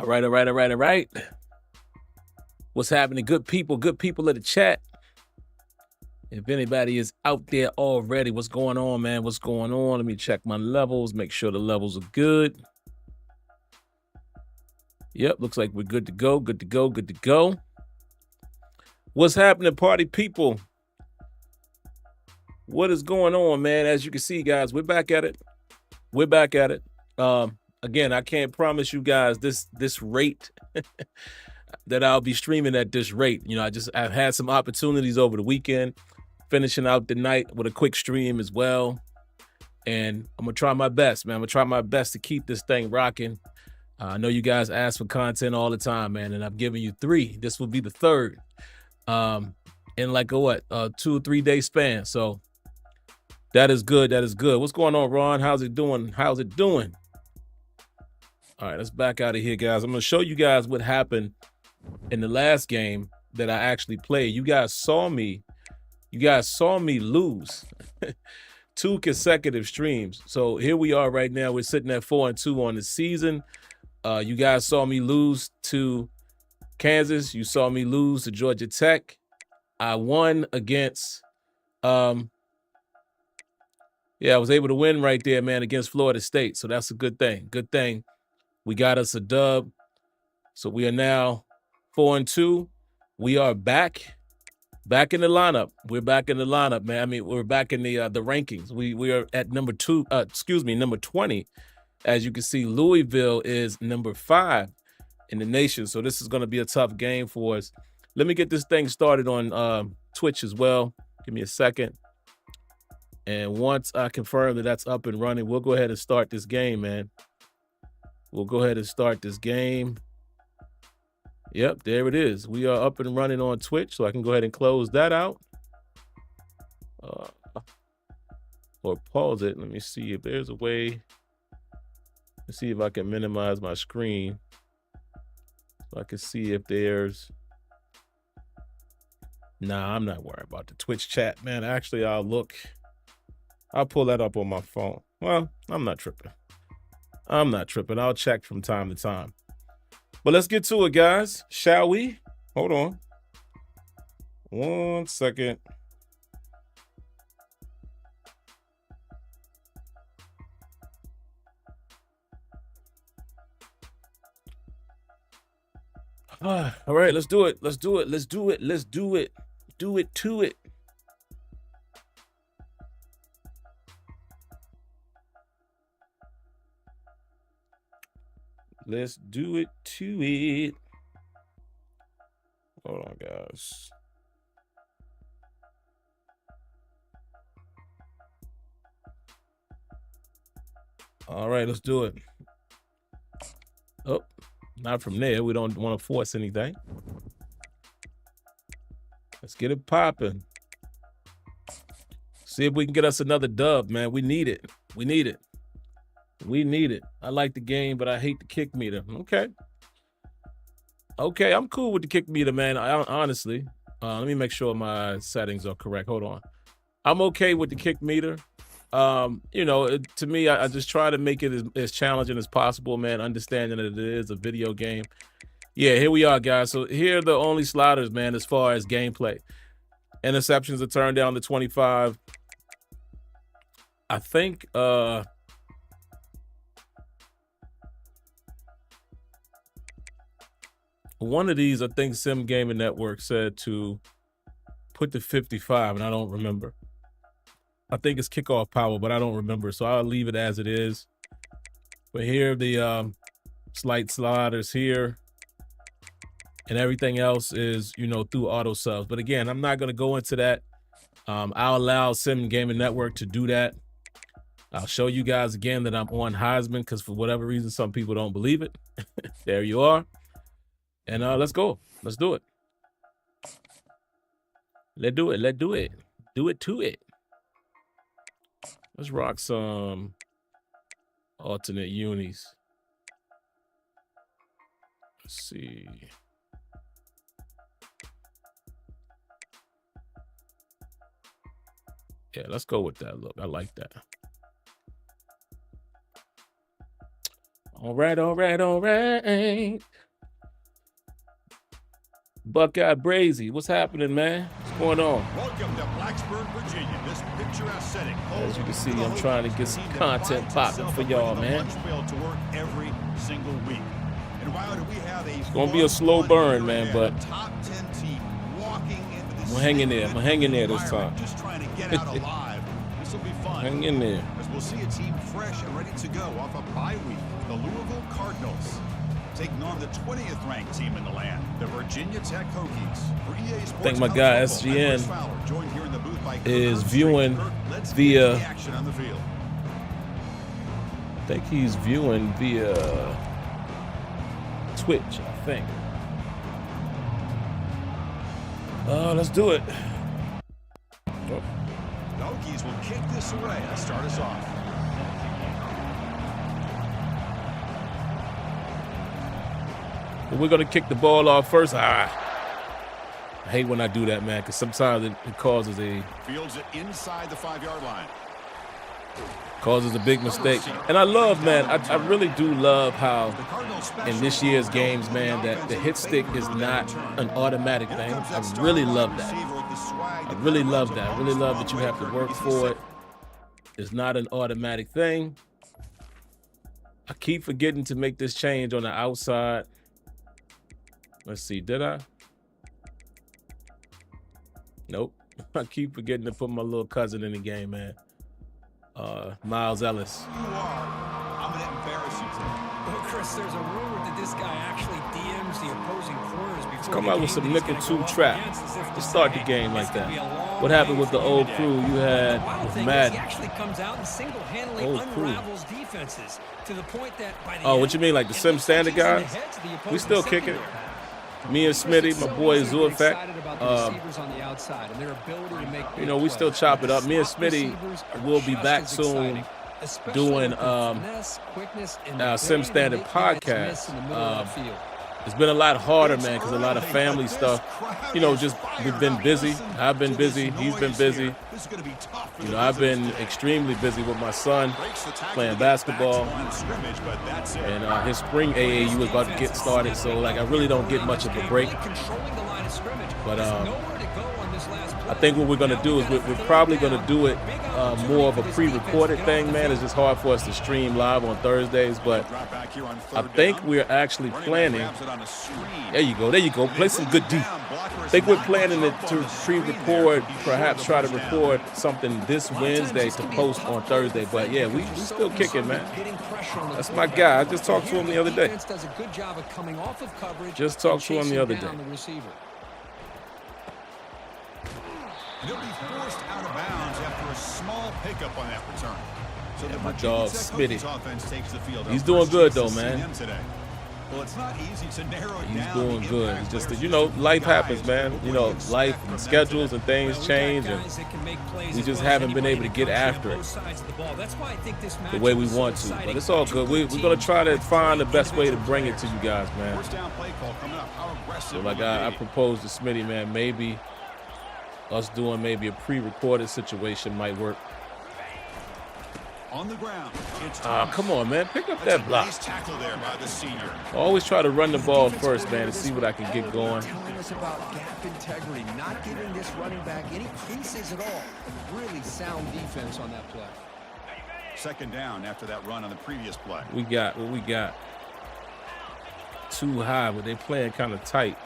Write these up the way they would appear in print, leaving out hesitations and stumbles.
All right. What's happening, good people of the chat? If anybody is out there already, what's going on, man? What's going on? Let me check my levels, make sure the levels are good. Yep, looks like we're good to go. What's happening, party people? What is going on, man? As you can see, guys, we're back at it. Again, I can't promise you guys this rate that I'll be streaming at this rate. You know, I've had some opportunities over the weekend, finishing out the night with a quick stream as well. And I'm gonna try my best, man. I'm gonna try my best to keep this thing rocking. I know you guys ask for content all the time, man, and I've given you 3. This will be the 3rd in like a 2 or 3 day span. So that is good. What's going on, Ron? How's it doing? All right, let's back out of here, guys. I'm gonna show you guys what happened in the last game that I actually played. You guys saw me lose 2 consecutive streams. So here we are right now. We're sitting at 4-2 on the season. You guys saw me lose to Kansas. You saw me lose to Georgia Tech. I won against, I was able to win right there, man, against Florida State. So that's a good thing. We got us a dub. So we are now 4-2. We are back in the lineup. We're back in the lineup, man. I mean, we're back in the rankings. We are at number 20. As you can see, Louisville is number 5 in the nation. So this is going to be a tough game for us. Let me get this thing started on Twitch as well. Give me a second. And once I confirm that that's up and running, we'll go ahead and start this game, man. Yep, there it is. We are up and running on Twitch, so I can go ahead and close that out. Or pause it. Let me see if there's a way. Let's see if I can minimize my screen so I can see if there's. Nah, I'm not worried about the Twitch chat, man. Actually, I'll pull that up on my phone. Well, I'm not tripping. I'll check from time to time. But let's get to it, guys. Shall we? Hold on. 1 second. All right, let's do it. Do it to it. Let's do it to it. Hold on, guys. All right, let's do it. Oh, not from there. We don't want to force anything. Let's get it popping. See if we can get us another dub, man. We need it. I like the game, but I hate the kick meter. Okay, I'm cool with the kick meter, man. Honestly, let me make sure my settings are correct. Hold on. I'm okay with the kick meter. To me, I just try to make it as challenging as possible, man, understanding that it is a video game. Yeah, here we are, guys. So here are the only sliders, man, as far as gameplay. Interceptions are turned down to 25. I think one of these, I think Sim Gaming Network said to put the 55, and I don't remember. I think it's kickoff power, but I don't remember, so I'll leave it as it is. But here are the slight sliders here, and everything else is, through auto subs. But again, I'm not going to go into that. I'll allow Sim Gaming Network to do that. I'll show you guys again that I'm on Heisman because for whatever reason, some people don't believe it. There you are. And let's go. Let's do it. Let's do it. Do it to it. Let's rock some alternate unis. Let's see. Yeah, let's go with that look. I like that. All right, all right, all right. Buckeye Brazy, what's happening, man? What's going on? Welcome to Blacksburg, Virginia. This picturesque setting. As you can see, I'm trying to get some content popping for y'all, man. To work every single week. And wow, do we have a it's gonna be a slow burn, man, but top 10 team walking into this. I'm hanging there. I'm hanging there this time. Just trying to get out alive. This will be fun. Hang in there. As we'll see a team fresh and ready to go off a bye week. The Louisville Cardinals taking on the 20th ranked team in the land, the Virginia Tech Hokies. For EA Sports, I think my guy SGN is viewing via. I think he's viewing via Twitch, I think. Let's do it. The Hokies will kick this away to start us off. We're going to kick the ball off first. I hate when I do that, man, because sometimes it causes a... Fields it inside the 5-yard line. Causes a big mistake. And I love, man, I really do love how in this year's games, man, that the hit stick is not an automatic thing. I really love that. I really love that. I really love that you have to work for it. It's not an automatic thing. I keep forgetting to make this change on the outside. Let's see, did I? Nope. I keep forgetting to put my little cousin in the game, man. Miles Ellis. I'm gonna embarrass you today. Well, Chris, there's a rumor that this guy actually DMs the opposing corners before. Let's come out with some nickel 2 trap to start the game like that. What happened with the old crew? You had Madden. He actually comes out and single-handedly unravels defenses to the point that by the what you mean, like the Sim standard guys? We still kicking it. Me and Smitty, my boy Zulfak. You know, we still chop it up. Me and Smitty will be back soon doing our Sim Standard podcast. It's been a lot harder, man, because a lot of family stuff. You know, just we've been busy. I've been busy. He's been busy. You know, I've been extremely busy with my son playing basketball. And his spring AAU was about to get started, so, like, I really don't get much of a break. But I think what we're going to do is we're probably going to do it more of a pre-recorded thing, man. It's just hard for us to stream live on Thursdays, but I think we're actually planning. There you go. There you go. Play some good deep. I think we're planning to pre-record, perhaps try to record something this Wednesday to post on Thursday. But, yeah, we still kicking, man. That's my guy. I just talked to him the other day. Just talked to him the other day. He'll be forced out of bounds after a small pickup on that return. So the my dog Smitty. Offense takes the field. He's doing good though, man. Well, it's not easy to narrow it He's down. doing good. It's just that, you know, life happens, man. You know, life and schedules and things change, and we just haven't been able to get after it the way we want to. But it's all good. We're gonna try to find the best way to bring it to you guys, man. So like I proposed to Smitty, man, maybe us doing maybe a pre-recorded situation might work. On the ground. Come on, man. Pick up that block. Nice tackle there by the senior. I always try to run the ball first, man, to see what I can get going. Telling us about gap integrity, not giving this running back any pieces at all. Really sound defense on that play. Second down after that run on the previous play. We got what we got. Too high, but they playing kind of tight.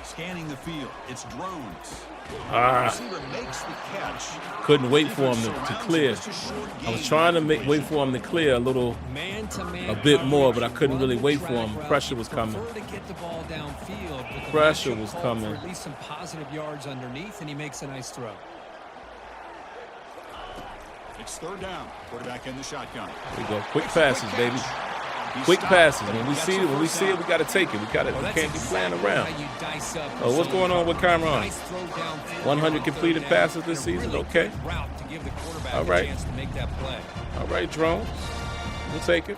Scanning the field. It's drones. Receiver makes the catch. Couldn't wait for him to clear. I was trying to wait for him to clear a bit more, but I couldn't really wait for him. Pressure was coming. Pressure was coming. At least some positive yards underneath, and he makes a nice throw. It's third down. Quarterback in the shotgun. There we go. Quick passes, baby. Quick passes. When we see it, we got to take it. We can't be playing around. Oh, what's going on with Cameron? 100 completed passes this season. Okay. All right. All right, drones. We'll take it.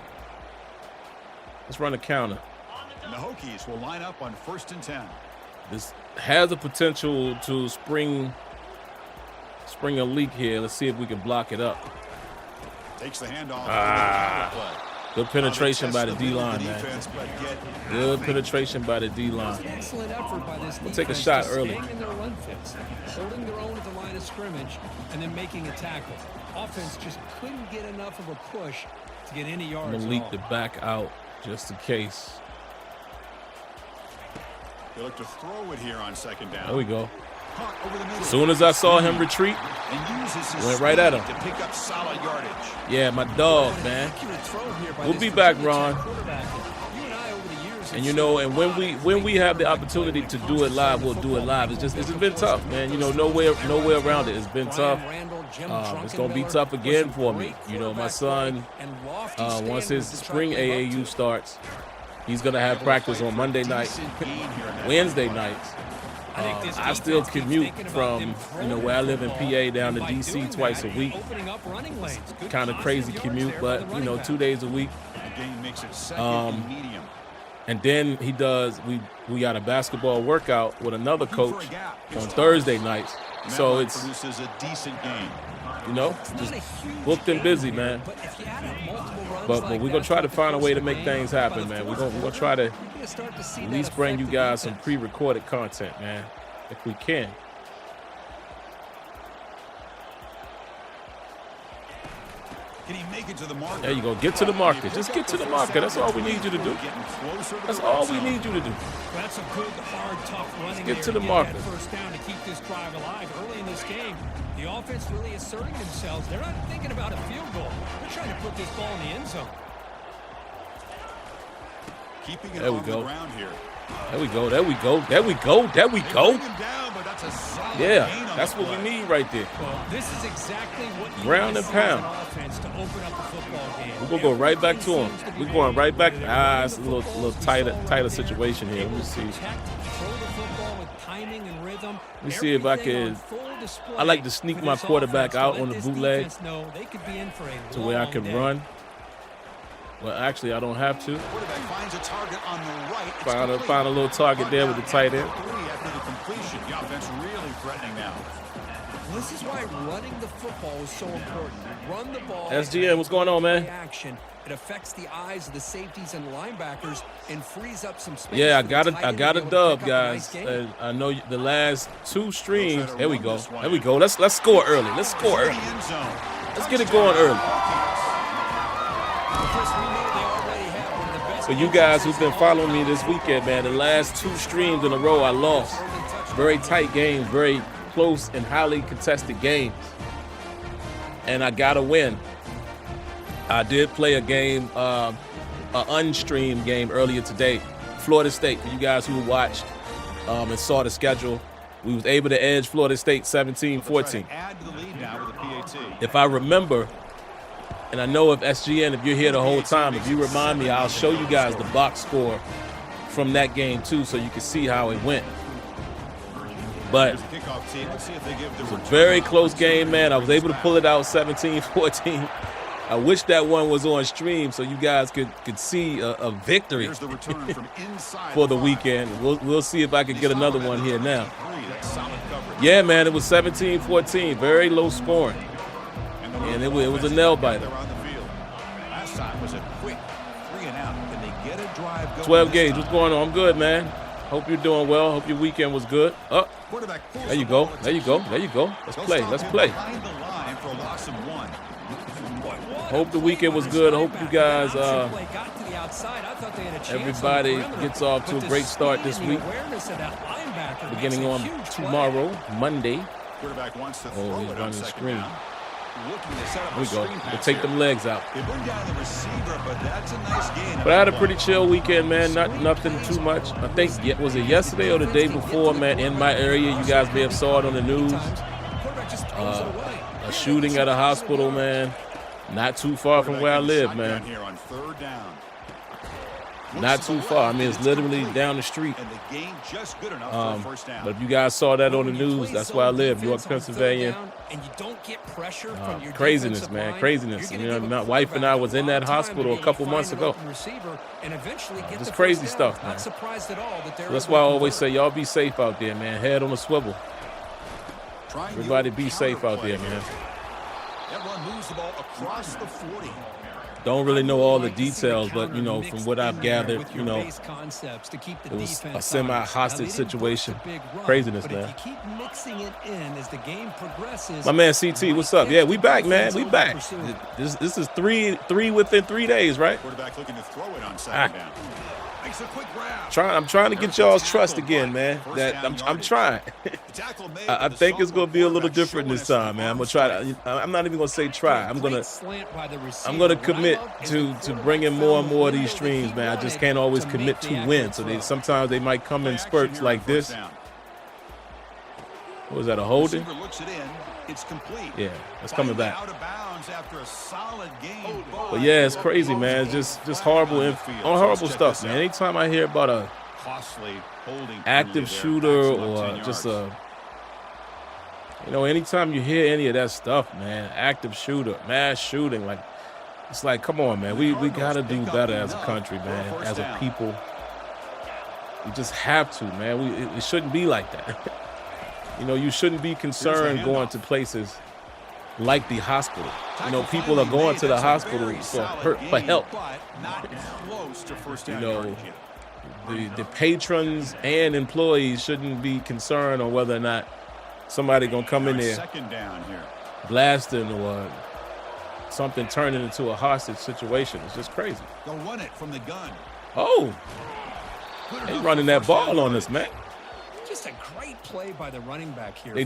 Let's run a counter. And the Hokies will line up on 1st and 10. This has the potential to spring a leak here. Let's see if we can block it up. Takes the handoff. Good penetration by the D-line, man. Good penetration by the D-line. Excellent effort by this We'll take a defense shot to early. staying in their run fits, holding their own at the line of scrimmage, and then making a tackle. Offense just couldn't get enough of a push to get any yards. I'm gonna leak the back out just in case. They look to throw it here on second down. There we go. Over the middle. As soon as I saw him retreat, And uses his went right at him. speed to pick up solid yardage. Yeah, my dog, man. We'll be back, Ron. And you know, and when we have the opportunity to do it live, we'll do it live. It's been tough, man. You know, no way around it. It's been tough. It's gonna be tough again for me. You know, my son, once his spring AAU starts, he's gonna have practice on Monday night, Wednesday nights. I still commute from, you know, where I live in PA down to DC twice a week. Kind of crazy commute, but, you know, 2 days a week. And then he does, we got a basketball workout with another coach on Thursday nights. So it's, you know, just booked and busy, man. But we're going to try to find a way to make things happen, man. We're gonna try to at least bring you guys some pre-recorded content, man, if we can. Can he make it to the market? There you go. Get to the market. Just get to the market. That's all we need you to do. That's all we need you to do. That's a good, hard, tough running. Get to the market. First down to keep this drive alive early in this game. The offense really asserting themselves. They're not thinking about a field goal. They're trying to put this ball in the end zone. Keeping it There we on go. the ground here. There we go. There we go. There we go. There we go. Bring him down, but that's a solid Yeah, gain on that's the what we play. need right there. Well, this is exactly what you Ground want and to see as pound. an offense to open up the football game. We're going to go right back to him. We're going right back. It's a little tighter situation here. Let me see. Let me see if I can. I like to sneak my quarterback out on the bootleg to where I can run. Well, actually, I don't have to. Quarterback finds a target on the right. Find a little target there with the tight end. After the completion, the offense really threatening now. This is why running the football is so important. Run the ball. SGN, what's going on, man? Action. It affects the eyes of the safeties and linebackers and frees up some space. Yeah, I for the got tight end a to be able to dub, pick up a nice guys. gain. I know the last two streams. There we go. There we go. Let's score early. Let's score early. Let's get it going early. For you guys who've been following me this weekend, man, the last two streams in a row I lost. Very tight games, very close and highly contested games. And I got to win. I did play a game, an unstreamed game earlier today. Florida State, for you guys who watched and saw the schedule, we was able to edge Florida State 17-14. If I remember, and I know if SGN, if you're here the whole time, if you remind me, I'll show you guys the box score from that game too, so you can see how it went. But it was a very close game, man. I was able to pull it out 17-14. I wish that one was on stream so you guys could see a victory for the weekend. We'll see if I can get another one here now. Yeah, man, it was 17-14, very low scoring. And it was a nail biter. 12 gauge, what's going on? I'm good, man. Hope you're doing well. Hope your weekend was good. Oh, there you go. There you go. There you go. Let's play. Let's play. Hope the weekend was good. I hope you guys, everybody gets off to a great start this week. Beginning on tomorrow, Monday. Oh, he's running the screen. There we go. We'll take them legs out. But I had a pretty chill weekend, man. Nothing too much. I think, was it yesterday or the day before, man, in my area, you guys may have saw it on the news. A shooting at a hospital, man. Not too far from where I live, man. Not too far. I mean, it's literally down the street. But if you guys saw that on the news, that's where I live, York, Pennsylvania. Craziness, man, craziness. You know, my wife and I was in that hospital a couple months ago. Just crazy stuff, man. That's why I always say, y'all be safe out there, man. Head on a swivel. Everybody be safe out there, man. That run moves the ball across the 40. Don't really know all the details, but, you know, from what I've gathered, you know, it was a semi-hostage situation. Craziness, man. My man CT, what's up? Yeah, we back, man. We back. This is three within 3 days, right? Quarterback looking to throw it on second down. Makes a quick grab. I'm trying to get y'all's trust again, man. I'm trying. I think it's gonna be a little different this time, man. I'm gonna try to. I'm not even gonna say try. I'm gonna commit to bringing more and more of these streams, man. I just can't always commit to win. So sometimes they might come in spurts like this. What was that, a holding? It's complete. Yeah, it's coming back. Out of bounds after a solid game. But yeah, it's crazy, man. Just horrible stuff, man. Anytime I hear about a active shooter or just anytime you hear any of that stuff, man, active shooter, mass shooting, like it's like, come on, man. We gotta do better as a country, man, as a people. We just have to, man. It shouldn't be like that. You know, you shouldn't be concerned going to places like the hospital. You know, people are going to the hospital for help. You know, the patrons and employees shouldn't be concerned on whether or not somebody gonna come in there blasting or something turning into a hostage situation. It's just crazy. They'll run it from the gun. Oh, they running that ball on us, man. Just a great play by the running back here. They're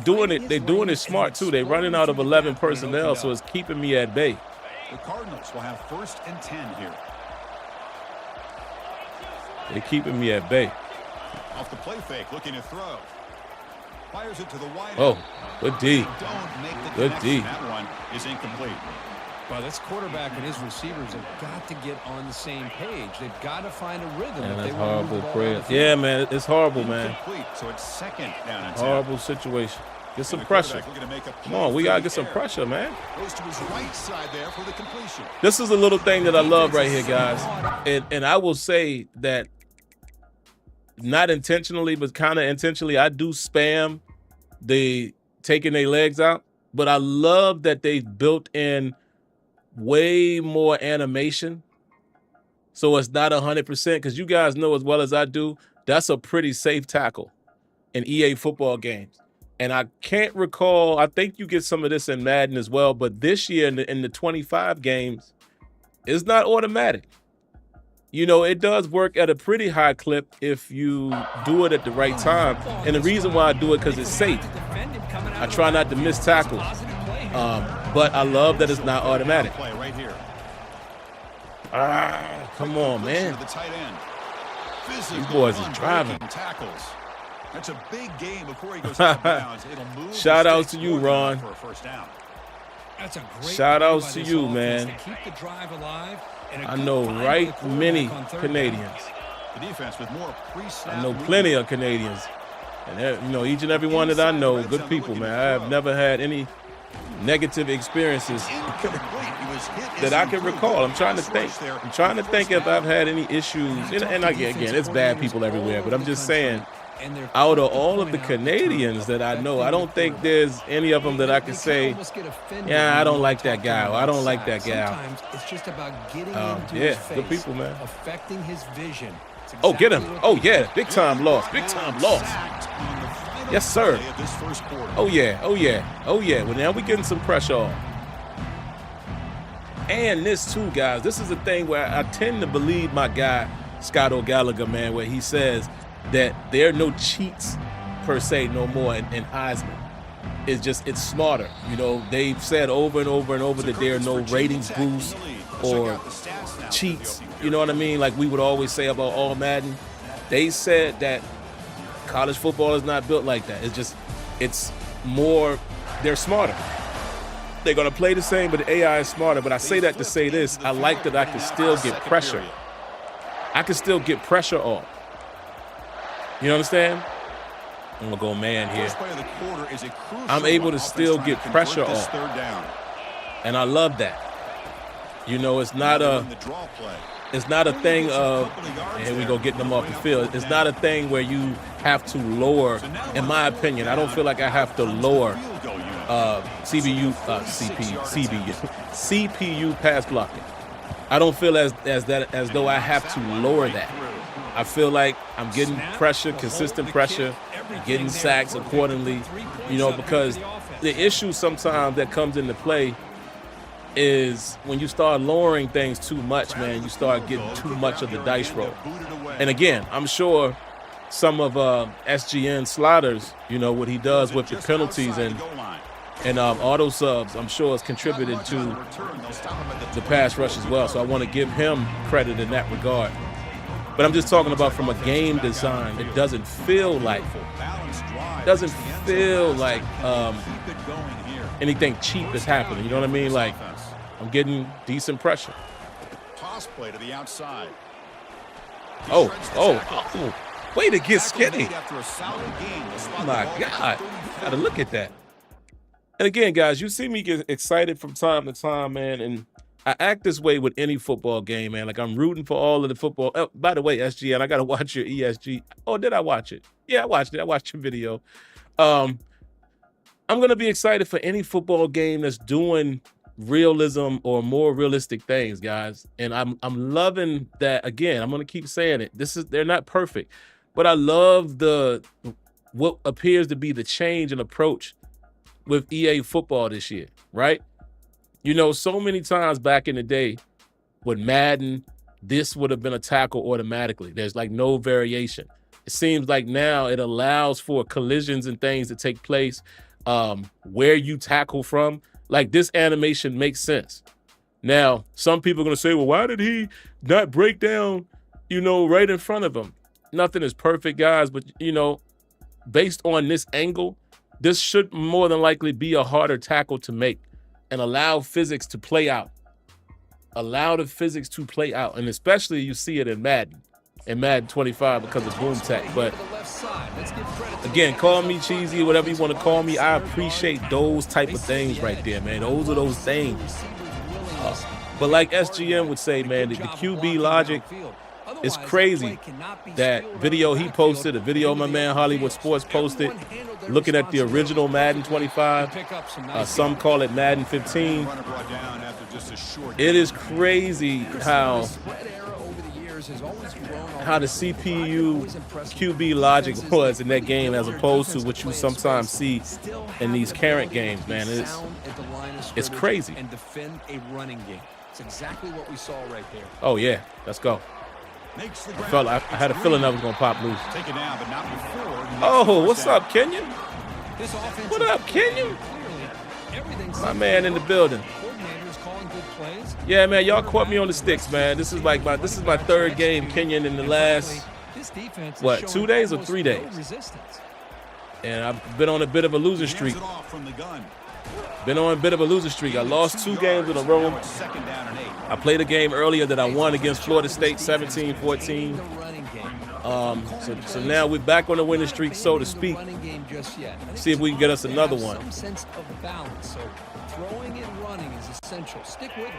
doing it smart too. They're running out of 11 personnel, so it's keeping me at bay. The Cardinals will have 1st and 10 here. They're keeping me at bay. Off the play fake, looking to throw. Fires it to the wide. Oh, good D. Good D. That one is incomplete. Well, this quarterback and his receivers have got to get on the same page. They've got to find a rhythm. Man, that's horrible prayer. Yeah, man, it's horrible, man. So it's 2nd down and 10. Horrible situation. Get some pressure. Come on, we gotta get some pressure, man. Goes to his right side there for the completion. This is a little thing that I love right here, guys. And I will say that not intentionally, but kind of intentionally, I do spam the taking their legs out. But I love that they've built in way more animation, so it's not 100%, because you guys know as well as I do, that's a pretty safe tackle in EA football games. And I can't recall, I think you get some of this in Madden as well, but this year in the 25 games, it's not automatic. You know, it does work at a pretty high clip if you do it at the right time. And the reason why I do it, because it's safe. I try not to miss tackles. But I love that it's not automatic. Come on, man. These boys is driving. That's a big game before he goes out of bounds. It'll move. Shout outs to you, Ron. For a first down. That's a great shout outs to you, man. Keep the drive alive, and I know right many Canadians. The defense with more pre-snap. I know plenty of Canadians. And you know, each and every one that I know, good people, man. I have never had any negative experiences that I can recall. I'm trying to think. I'm trying to think if I've had any issues. And again, it's bad people everywhere. But I'm just saying, out of all of the Canadians that I know, I don't think there's any of them that I can say, yeah, I don't like that guy, or I don't like that guy. Yeah, good people, man. Affecting his vision. Oh, get him. Oh, yeah, big time loss. Big time loss. Yes, sir. Oh, yeah. Oh, yeah. Oh, yeah. Well, now we're getting some pressure on. And this, too, guys, this is the thing where I tend to believe my guy, Scott O'Gallagher, man, where he says that there are no cheats, per se, no more in Heisman. It's smarter. You know, they've said over and over and over that there are no ratings boosts or cheats. You know what I mean? Like we would always say about all Madden. They said that college football is not built like that. It's more, they're smarter. They're going to play the same, but the AI is smarter. But I say that to say this. I like that I can still get pressure. I can still get pressure off. You understand? I'm going to go man here. I'm able to still get pressure off. And I love that. You know, it's not a thing of, here we go getting them off the field. It's not a thing where you have to lower, in my opinion, I don't feel like I have to lower CPU pass blocking. I don't feel as though I have to lower that. I feel like I'm getting pressure, consistent pressure, getting sacks accordingly, you know, because the issue sometimes that comes into play is when you start lowering things too much, man, you start getting too much of the dice roll. And again, I'm sure some of SGN Slaughter's, you know, what he does with the penalties and auto subs, I'm sure has contributed to the pass rush as well. So I want to give him credit in that regard. But I'm just talking about from a game design, it doesn't feel like anything cheap is happening. You know what I mean? Like, I'm getting decent pressure. Toss play to the outside. Oh, way to get skinny. My God, gotta look at that. And again, guys, you see me get excited from time to time, man, and I act this way with any football game, man. Like, I'm rooting for all of the football. Oh, by the way, SGN, I gotta watch your ESG. Oh, did I watch it? Yeah, I watched it. I watched your video. I'm gonna be excited for any football game that's doing realism or more realistic things, guys. And I'm loving that. Again, I'm gonna keep saying it. They're not perfect, but I love what appears to be the change in approach with EA football this year, right? You know, so many times back in the day with Madden, this would have been a tackle automatically. There's like no variation. It seems like now it allows for collisions and things to take place where you tackle from. Like, this animation makes sense. Now, some people are going to say, well, why did he not break down, you know, right in front of him? Nothing is perfect, guys, but, you know, based on this angle, this should more than likely be a harder tackle to make and allow physics to play out. Allow the physics to play out. And especially you see it in Madden 25 because of boom tech. But again, call me cheesy, whatever you want to call me. I appreciate those type of things right there, man. Those are those things. But like SGM would say, man, the QB logic is crazy. That video he posted, a video my man Hollywood Sports posted, looking at the original Madden 25. Some call it Madden 15. It is crazy how the CPU QB logic was in that game as opposed to what you sometimes see in these current games, man. It's crazy. And defend a running game. It's exactly what we saw right there. Oh yeah, let's go. I had a feeling that was gonna pop loose. Oh, what's up, Kenyon? What up, Kenyon? My man in the building. Yeah, man, y'all caught me on the sticks, man. This is my third game, Kenyon, in the last 2 days or 3 days. And I've been on a bit of a losing streak. I lost 2 games in a row. I played a game earlier that I won against Florida State, 17-14. So now we're back on the winning streak, so to speak. See if we can get us another one. Some sense of balance. So throwing and running is essential. Stick with it.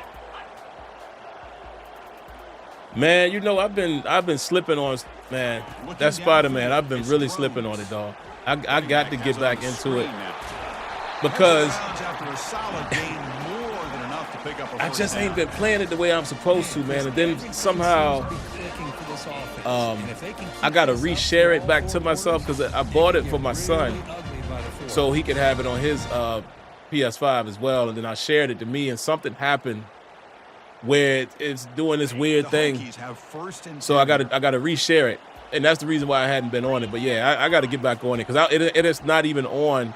Man, you know, I've been slipping on, man, that Spider-Man. I've been really slipping on it, dog. I got to get back into it because I just ain't been playing it the way I'm supposed to, man. And then somehow I got to reshare it back to myself because I bought it for my son so he could have it on his PS5 as well. And then I shared it to me, and something happened where it's doing this weird thing. So I got to reshare it. And that's the reason why I hadn't been on it. But yeah, I got to get back on it because it is not even on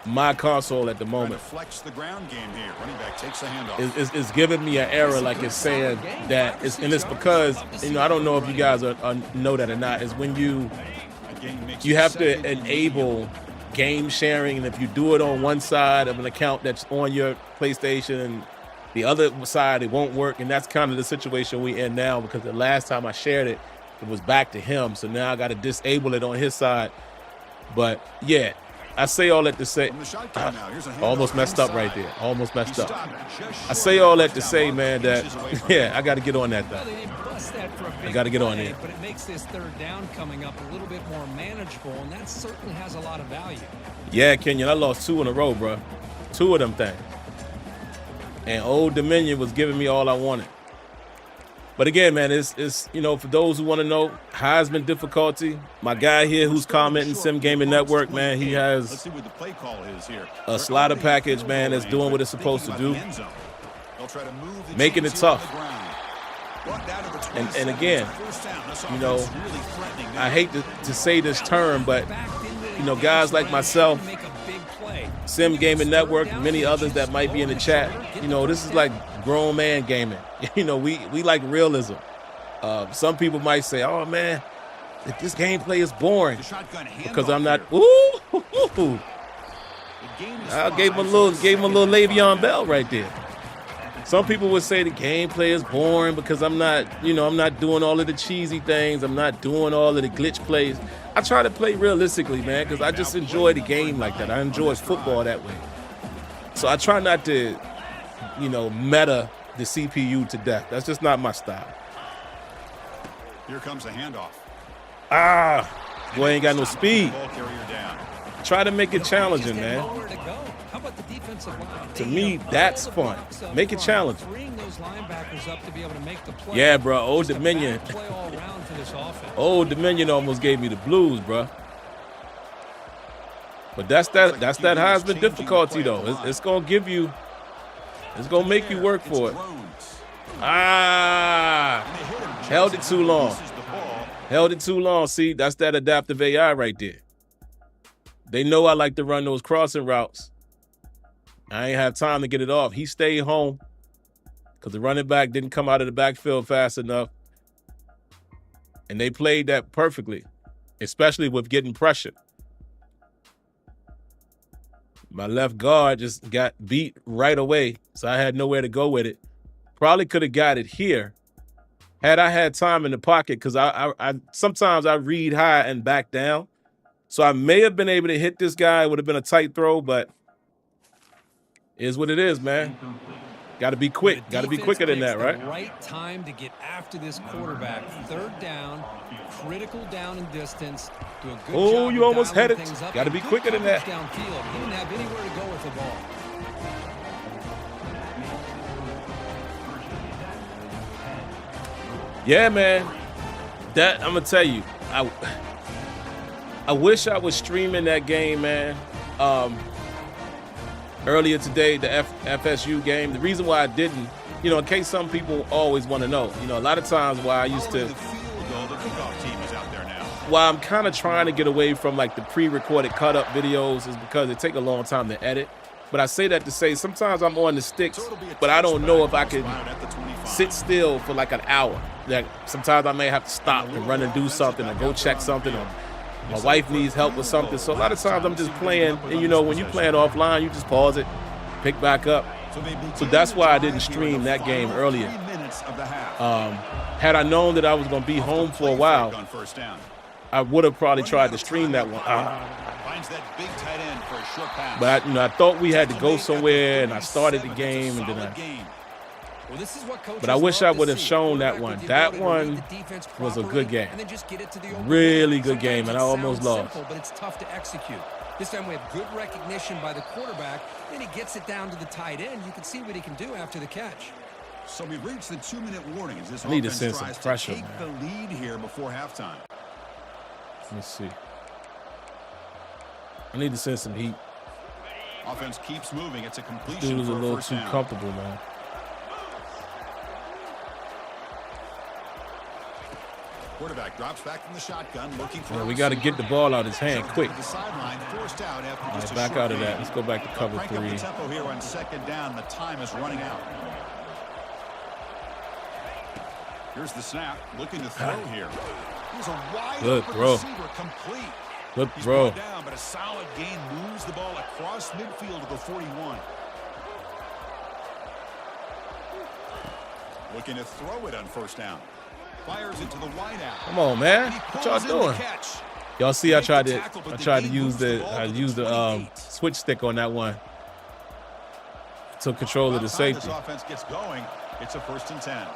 my console at the moment. It's giving me an error, like it's saying that it's because, you know, I don't know if you guys know that or not, is when you have to enable game sharing, and if you do it on one side of an account that's on your PlayStation and the other side, it won't work. And that's kind of the situation we in now, because the last time I shared it, it was back to him. So now I got to disable it on his side. But yeah, I say all that to say, almost messed up right there. Almost messed up. I say all that to say, man, that yeah, I got to get on that though. I got to get on there. But it makes this third down coming up a little bit more manageable, and that certainly has a lot of value. Yeah, Kenyon, I lost 2 in a row, bro. 2 of them things. And Old Dominion was giving me all I wanted. But again, man, it's you know, for those who want to know, Heisman difficulty, my guy here who's commenting, Sim Gaming Network, man, he has a slider package, man, that's doing what it's supposed to do, making it tough. And again, you know, I hate to say this term, but, you know, guys like myself, Sim Gaming Network, and many others that might be in the chat, you know, this is like grown man gaming. You know, we like realism. Some people might say, oh, man, this gameplay is boring because I'm not. Ooh. I gave him a little Le'Veon Bell right there. Some people would say the gameplay is boring because I'm not, you know, I'm not doing all of the cheesy things. I'm not doing all of the glitch plays. I try to play realistically, man, because I just enjoy the game like that. I enjoy football that way. So I try not to, you know, meta the CPU to death. That's just not my style. Here comes the handoff. Boy ain't got no speed. Try to make it challenging, man. To me, that's fun. Make it challenging. Yeah, bro. Old Dominion. Old Dominion almost gave me the blues, bro. But that's that Heisman difficulty, though. It's gonna give you. It's gonna make you work for it. Held it too long. Held it too long. See, that's that adaptive AI right there. They know I like to run those crossing routes. I ain't have time to get it off. He stayed home because the running back didn't come out of the backfield fast enough. And they played that perfectly, especially with getting pressure. My left guard just got beat right away, so I had nowhere to go with it. Probably could have got it here had I had time in the pocket, because I sometimes I read high and back down. So I may have been able to hit this guy. It would have been a tight throw, but it is what it is, man. Got to be quick. Got to be quicker than that, right? Right time to get after this quarterback. Third down, critical down and distance. Do a good job. You almost had it. Got to be quicker than that. Downfield. He didn't have anywhere to go with the ball. Yeah, man. That I'm gonna tell you. I wish I was streaming that game, man. Earlier today, the FSU game. The reason why I didn't, you know, in case some people always want to know, you know, a lot of times why I used to, why I'm kind of trying to get away from like the pre-recorded cut-up videos is because it take a long time to edit. But I say that to say sometimes I'm on the sticks, but I don't know if I can sit still for like an hour. Like sometimes I may have to stop and run and do something or go check something, or my wife needs help with something. So a lot of times I'm just playing, and you know, when you're playing offline, you just pause it, pick back up. So that's why I didn't stream that game earlier. Had I known that I was going to be home for a while, I would have probably tried to stream that one. But I thought we had to go somewhere, and I started the game, and then but I wish I would have shown that one. That one was a good game. Really good game, and I almost lost. But it's tough to execute. This time we have good recognition by the quarterback. Then he gets it down to the tight end. You can see what he can do after the catch. So we've reached the 2-minute warning as this I need to offense send some tries pressure, to take the lead here before halftime. Let me see. I need to send some heat. Offense keeps moving. It's a completion. Dude was a for little first too down. comfortable, man. Quarterback drops back from the shotgun, looking for. Yeah, we got to get the ball out of his hand quick. The sideline, forced out after All just right, a back short out of that. gain. Let's go back to cover Crank up the 3. tempo here on second down. The time is running out. Here's the snap, looking to throw here. He's a wide Good open throw. receiver, complete. Good He's throw. brought down, but a solid gain moves the ball across midfield to the 41. Looking to throw it on first down. Fires it to the wideout. Come on, man. And he What y'all pulls in the doing? catch. Y'all see, I tried to use the switch stick on that one. Took control of the safety. This offense gets going. It's a 1st and 10.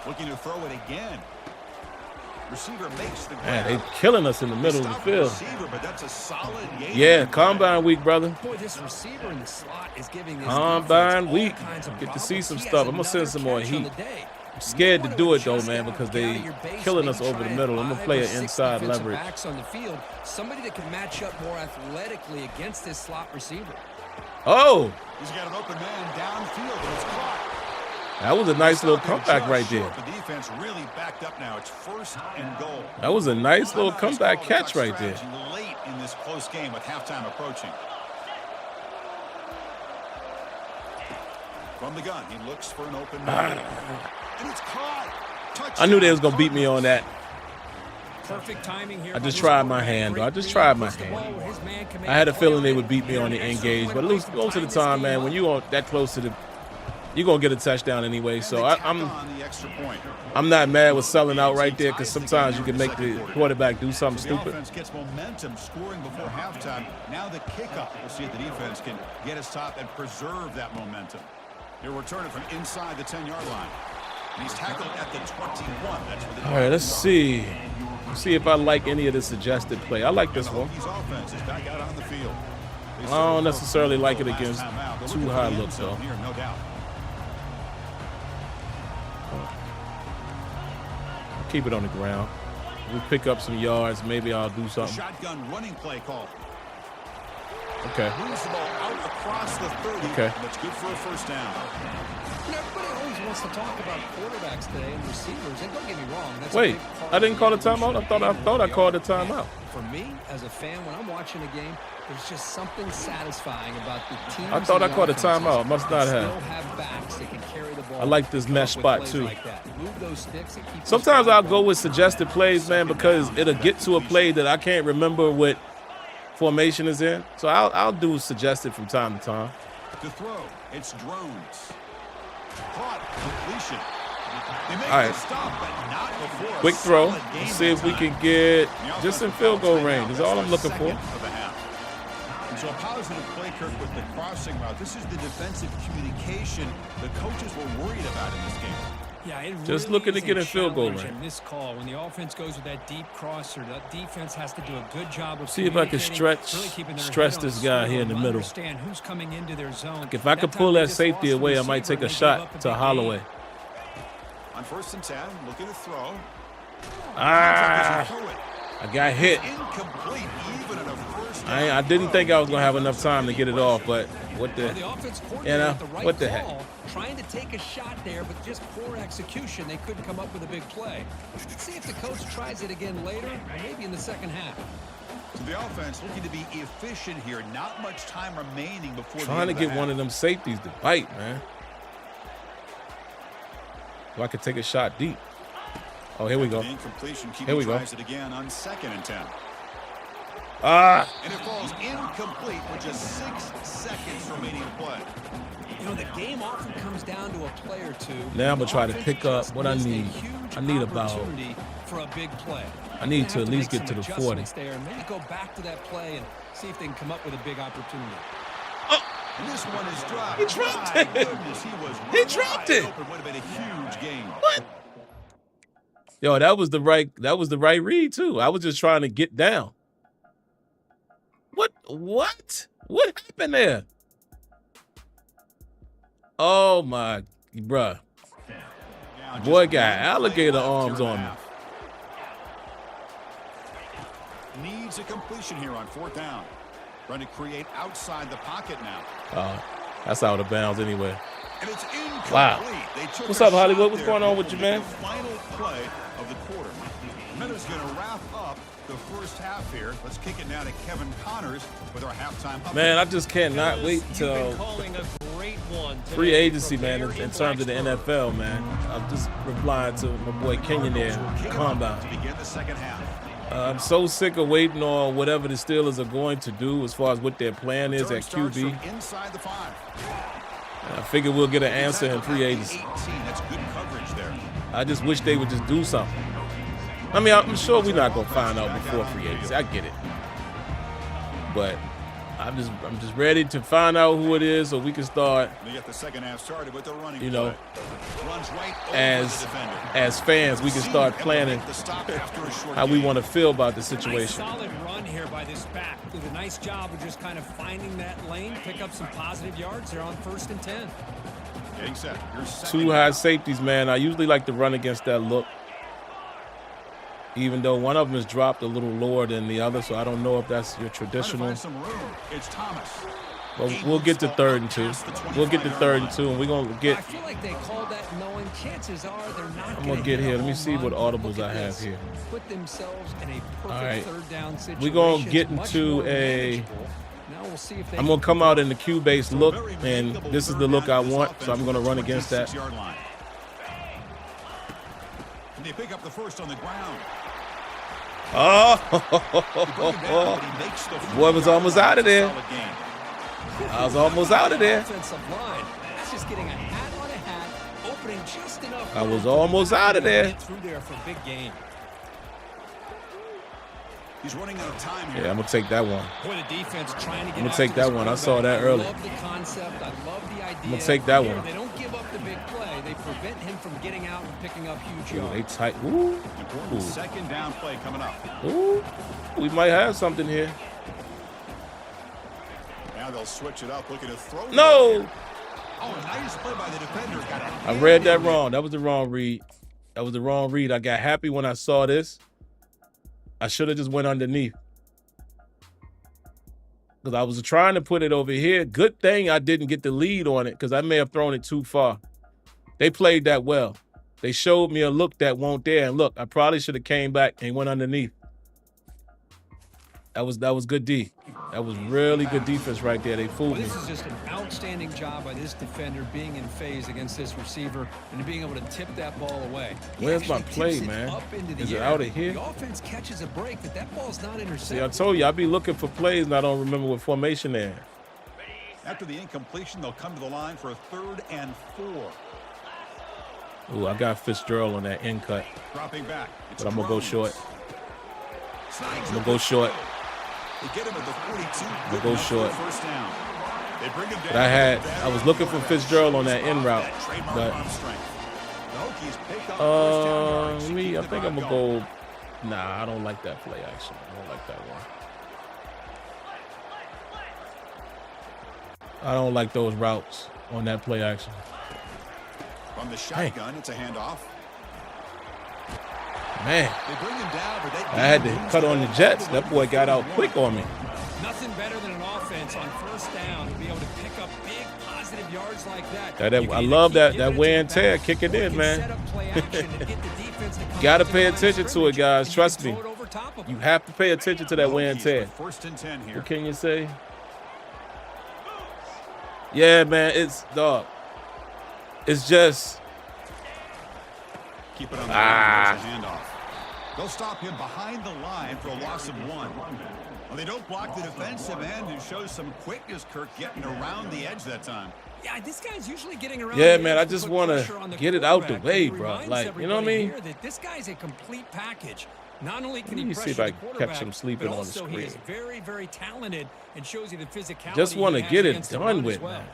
Looking to throw it again. Receiver makes the grab. Man, they killing us in the middle of the field. Receiver, but that's a solid gain. Yeah, combine week, brother. Boy, this receiver in the slot is giving this Combine defense week. all kinds of Get to see problems. some He stuff. has I'm gonna send some more another heat. catch on the day. I'm scared to do it though, man, because they killing us over the middle. I'm gonna play an inside leverage. Backs on the field, somebody that can match up more athletically against this slot receiver. Oh, He's got an open man downfield, and it's caught. that was a nice little comeback right there. The defense really backed up now. It's 1st and goal. That was a nice little comeback catch right there. Late in this close game with halftime approaching. From the gun, he looks for an open man. And it's caught. I knew they was gonna beat me on that. Perfect timing here. I just tried my hand, though. I just tried my hand. I had a feeling they would beat me on the engage, but most of the time, man, when you are that close to the, you're gonna get a touchdown anyway. So I'm not mad with selling out right there, because sometimes you can make the quarterback do something stupid. The offense gets momentum, scoring before halftime. Now the kickoff. We'll see if the defense can get us top and preserve that momentum. He'll return it from inside the 10-yard line. And he's tackled at the 21. That's where the All right, let's see. See if I like any of the suggested play. I like this one. Hokies offense is back out on the field. I don't necessarily like it against too high looks, though. Here, no doubt. Keep it on the ground. We pick up some yards. Maybe I'll do something. Shotgun running play call. Okay. Moves the ball out across the 30. Okay. That's good for a 1st down. Everybody always wants to talk about quarterbacks today and receivers, and don't get me wrong. That's Wait, I didn't call a timeout? I thought I called a timeout. For me, as a fan, when I'm watching a game, there's just something satisfying about the team. I thought I called a timeout. Must not have. Backs that can carry the ball. I like this mesh spot too. Like move those sticks and keep Sometimes I'll go with suggested plays, man, because it'll get to a play that I can't remember what formation is in. So I'll do suggested from time to time. To throw, it's drones. Caught, completion. All right. Stop, but not before Quick throw. Let's see if we can get just in field goal range. Is all I'm looking for. And so a positive play, Kirk, with the crossing route. This is the defensive communication the coaches were worried about in this game. Yeah, it Just really looking to is get a in field goal challenge range. in this call, when the offense goes with that deep crosser, that defense has to do a good job of See if I can communicating, really keeping their stress head on this guy here in the swivel, middle. understand who's coming into their zone. If I could That pull time they that just safety lost the away, I might take receiver a and gave shot up a to big Holloway. gain. On 1st and 10, looking to throw. I got hit. Incomplete, even in a 1st down. I didn't think I was going to have enough time to get it off, but what the, The offense you coordinator know, with the right what the call, heck? trying to take a shot there, but just poor execution. They couldn't come up with a big play. Let's see if the coach tries it again later, or maybe in the second half. So the offense looking to be efficient here. Not much time remaining before Trying to the end get one of them safeties to bite, man. So I could take a shot deep. Oh, here we go. Incompletion. Here we go. Tries it again on 2nd and 10. And it falls incomplete with just 6 seconds remaining to play. You know, the game often comes down to a play or two. Now I'm gonna try to Offense pick up just what I missed a need. huge I need about- opportunity for a big play. I need to They're at gonna least have get to make the some 40. adjustments there and maybe go back to that play and see if they can come up with a big opportunity. And this one is dropped. He dropped My it. goodness, he was He dropped it. open. Would have been a huge game. What? Yo, that was the right read too. I was just trying to get down. What happened there? Oh my, bruh. Now, Boy just got one play alligator left arms here on and a me. half. Needs a completion here on 4th down. Trying to create outside the pocket now. That's out of bounds anyway. And it's incomplete. Wow. They took What's a up, Hollywood? shot What's there. going on with you, man? The final play of the quarter. Minutes going to wrap up the first half here. Let's kick it now to Kevin Connors with our halftime update. Man, I just cannot wait You've till been calling a great one today. free agency, man, Prepare in terms of the NFL, man. I'm just replying to my boy Kenyon there, Kick it off Combine. to begin the second half. I'm so sick of waiting on whatever the Steelers are going to do as far as what their plan is Return at starts QB. from inside the 5. I figure we'll get an answer in free agency. 18. That's good coverage there. I just wish they would just do something. I mean, I'm sure we're not gonna find out before free agency. I get it, but I'm just ready to find out who it is so we can start. Get the second half started with the running you know, right as fans, we can start planning how we want to feel about the situation. Nice solid run here by this back. Did a nice job of just kind of finding that lane, pick up some positive yards. They're on 1st and 10. Getting set. 2 high safeties, man. I usually like to run against that look, even though one of them is dropped a little lower than the other, so I don't know if that's your traditional. It's Thomas. But we'll get to 3rd and 2. We'll get to 3rd and 2, and we're gonna get. I feel like they called that knowing chances are they're not. I'm gonna get here. Let me see what audibles I have here. Put themselves in a perfect All right. 3rd down situation. We're gonna get into a. Now we'll see if they I'm gonna come out in the Q-based look, and this is the look I want, so I'm gonna run against that. And they pick up the first on the ground. Oh, boy was almost out of there. I was almost out of there. That's just getting a hat on a hat, opening just enough. I was almost out of there. Through there for a big gain. He's running out of time here. Yeah, I'm gonna take that one. Boy, the defense trying to get I'm gonna take that one. I saw that early. I love the concept. I love the idea. I'm gonna take that one. They don't give up the big play. They prevent him from getting out and picking up huge Ooh, yards. they tight. Ooh. Important second down play coming up. Ooh. We might have something here. Now they'll switch it up, looking to throw. No. Oh, nice play by the defender. I read that wrong. That was the wrong read. That was the wrong read. I got happy when I saw this. I should have just went underneath. Because I was trying to put it over here. Good thing I didn't get the lead on it because I may have thrown it too far. They played that well. They showed me a look that won't there. And look, I probably should have came back and went underneath. That was good D. That was really good defense right there. They fooled me. This is just an outstanding job by this defender being in phase against this receiver and being able to tip that ball away. Where's my play, man? Is it out of here? The offense catches a break, but that ball's not intercepted. See, I told you, I be looking for plays and I don't remember what formation they're in. After the incompletion, they'll come to the line for a 3rd and 4. Ooh, I got Fitzgerald on that end cut. Dropping back. But I'm going to go short. I'm going to go short. They get him at the 42. I'm going to go short. First down. They bring him down. But I was looking for Fitzgerald on that end route. But I think I'm going to go. Nah, I don't like that play, actually. I don't like that one. I don't like those routes on that play action. From the shotgun, it's a handoff. Man, They bring him down, but I had to cut on the Jets. That boy got out quick on me. Nothing better than an offense on 1st down to be able to pick up big positive yards like that. I love that wear and tear. Kick it in, man. Got to pay attention to it, guys. Trust me. You have to pay attention to that wear and tear. First and 10 here. What can you say? Yeah, man, it's dog. It's just Keep it on the line. There's a handoff. They'll stop him behind the line for a loss of 1. Well, they don't block the defensive end, who shows some quickness, Kirk, getting around the edge that time. Yeah, this guy's usually getting around. Yeah, man, I just want to get it out the way, bro. Like, you know what I mean? This guy's a complete package. Not only can Let he me pressure see if I the can catch quarterback, him sleeping but on the also screen. he is very, very talented and shows you the physicality. Just want to he has get it against the done run with, as well. man.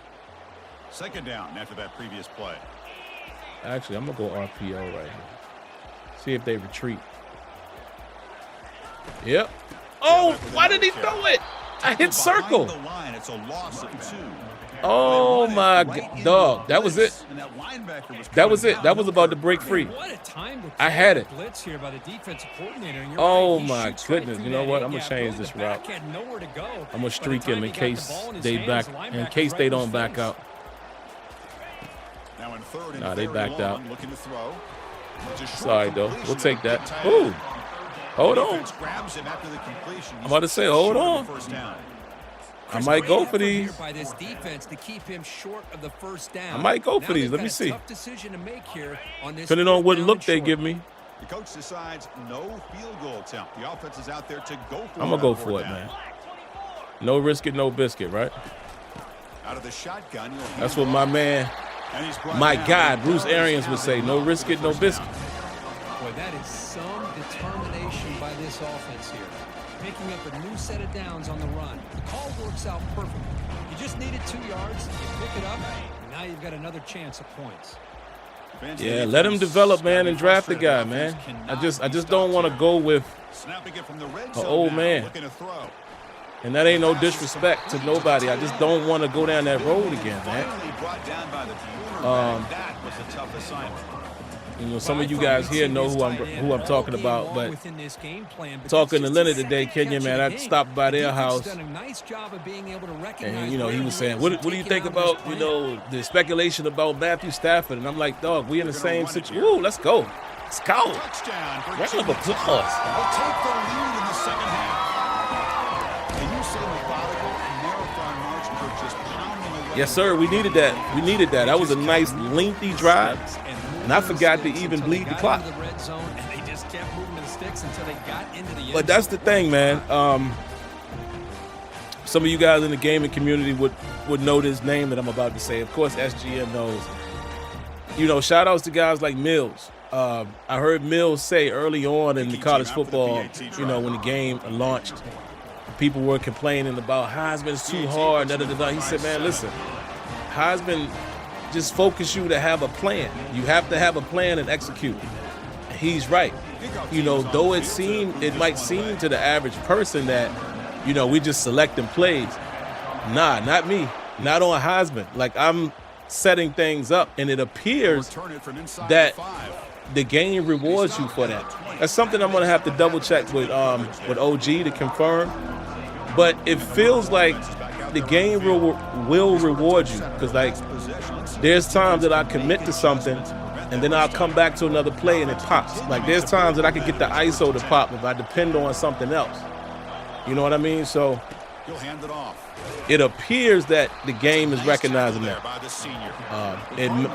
Second down after that previous play. Actually, I'm going to go RPO right here. See if they retreat. Yep. Oh, why did he throw it? I hit circle. Behind the line, it's a loss of 2. Oh, my God. Dog, that was it. And that linebacker was That was coming it. That down. was about to break free. What a time to I had it. blitz here by the defensive coordinator. And you're Oh, right, he my shoots right goodness. through You know that what? A I'm gonna gap. change Really, this the back route. had nowhere to go. I'm going to By the streak time him he in got the case ball in his they hands, back, the in linebacker's case right they in don't his back face. out. Now in 3rd and Nah, they very backed long, out. looking to throw. It's a short Sorry, though. completion We'll take that. tight Ooh. end. Hold on. Defense grabs him after the completion. I'm about to say, hold on. First down. I might go for Great effort here these. by this defense to keep him short of the first down. I might go for Now these. they've Let me got a see. tough decision to make here on this Depending on fourth what down look and they short. give me, The coach decides no field goal attempt. The offense is out there to go for it. I'm going to go on for fourth it, down. man. No risk it, no biscuit, right? Out of the shotgun, That's what my man And he's brought My down. God, Bruce Arians would say, no risk it, no biscuit. Boy, that is some determination by this offense here. Picking up a new set of downs on the run. The call works out perfectly. You just needed 2 yards. You pick it up. Now you've got another chance at points. Yeah, let him develop, man, and draft the guy, man. I just don't want to go with an old man. And that ain't no disrespect to nobody. I just don't want to go down that road again, man. You know, some of you guys here know who I'm talking about, but talking to Leonard today, Kenya, man, I stopped by their house, and you know, he was saying, "What do you think about, you know, the speculation about Matthew Stafford?" And I'm like, "Dog, we in the same situation. Ooh, let's go, let's go." Round of applause. We'll take the lead in the second half. And you say methodical marathon march for just pounding away. Yes, sir. We needed that. We needed that. That was a nice, lengthy drive. And I forgot to even bleed the clock. But that's the thing, man. Some of you guys in the gaming community would know this name that I'm about to say. Of course, SGN knows. You know, shout outs to guys like Mills. I heard Mills say early on in the college football, you know, when the game launched, people were complaining about Heisman's too hard. Da, da, da, da. He said, man, listen, Heisman just focus you to have a plan. You have to have a plan and execute. He's right. You know, though it might seem to the average person that, you know, we just selecting plays. Nah, not me. Not on Heisman. Like, I'm setting things up, and it appears that the game rewards you for that. That's something I'm going to have to double check with OG to confirm. But it feels like the game will reward you, because, like, there's times that I commit to something and then I'll come back to another play and it pops. Like, there's times that I could get the ISO to pop if I depend on something else. You know what I mean? So it appears that the game is recognizing that.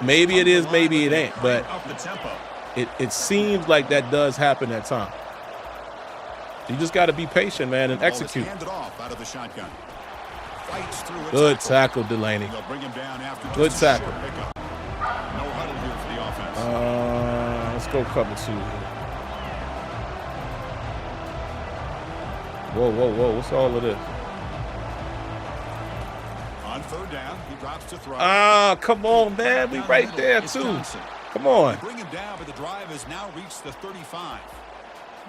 Maybe it is, maybe it ain't, but it seems like that does happen at times. You just got to be patient, man, and execute. Good tackle, Delaney. Good tackle. Let's go cover 2. Whoa. What's all of this? On third down, he drops to throw. Ah, come on, man. We right there, too. Come on. Bring him down, but the drive has now reached the 35.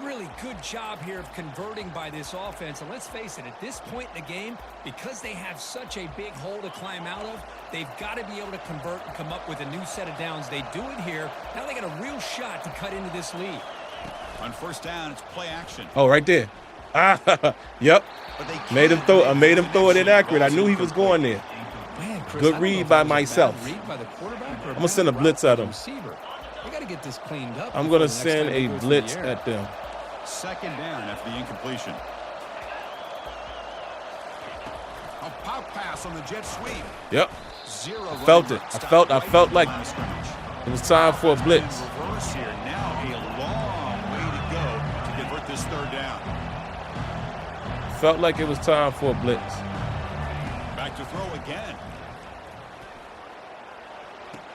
Really good job here of converting by this offense. And let's face it, at this point in the game, because they have such a big hole to climb out of, they've got to be able to convert and come up with a new set of downs. They do it here. Now they got a real shot to cut into this lead. On first down, it's play action. Oh, right there. Yep. Made him throw it inaccurate. I knew he was going there. Man, Chris, good read by myself. I'm going to send a blitz at him. Get this cleaned up. I'm going to send a blitz at them. Second down after the incompletion. A pop pass on the jet sweep. Yep. I felt it. I felt like it was time for a blitz. Reverse here. Now a long way to go to convert this third down. Felt like it was time for a blitz. Back to throw again.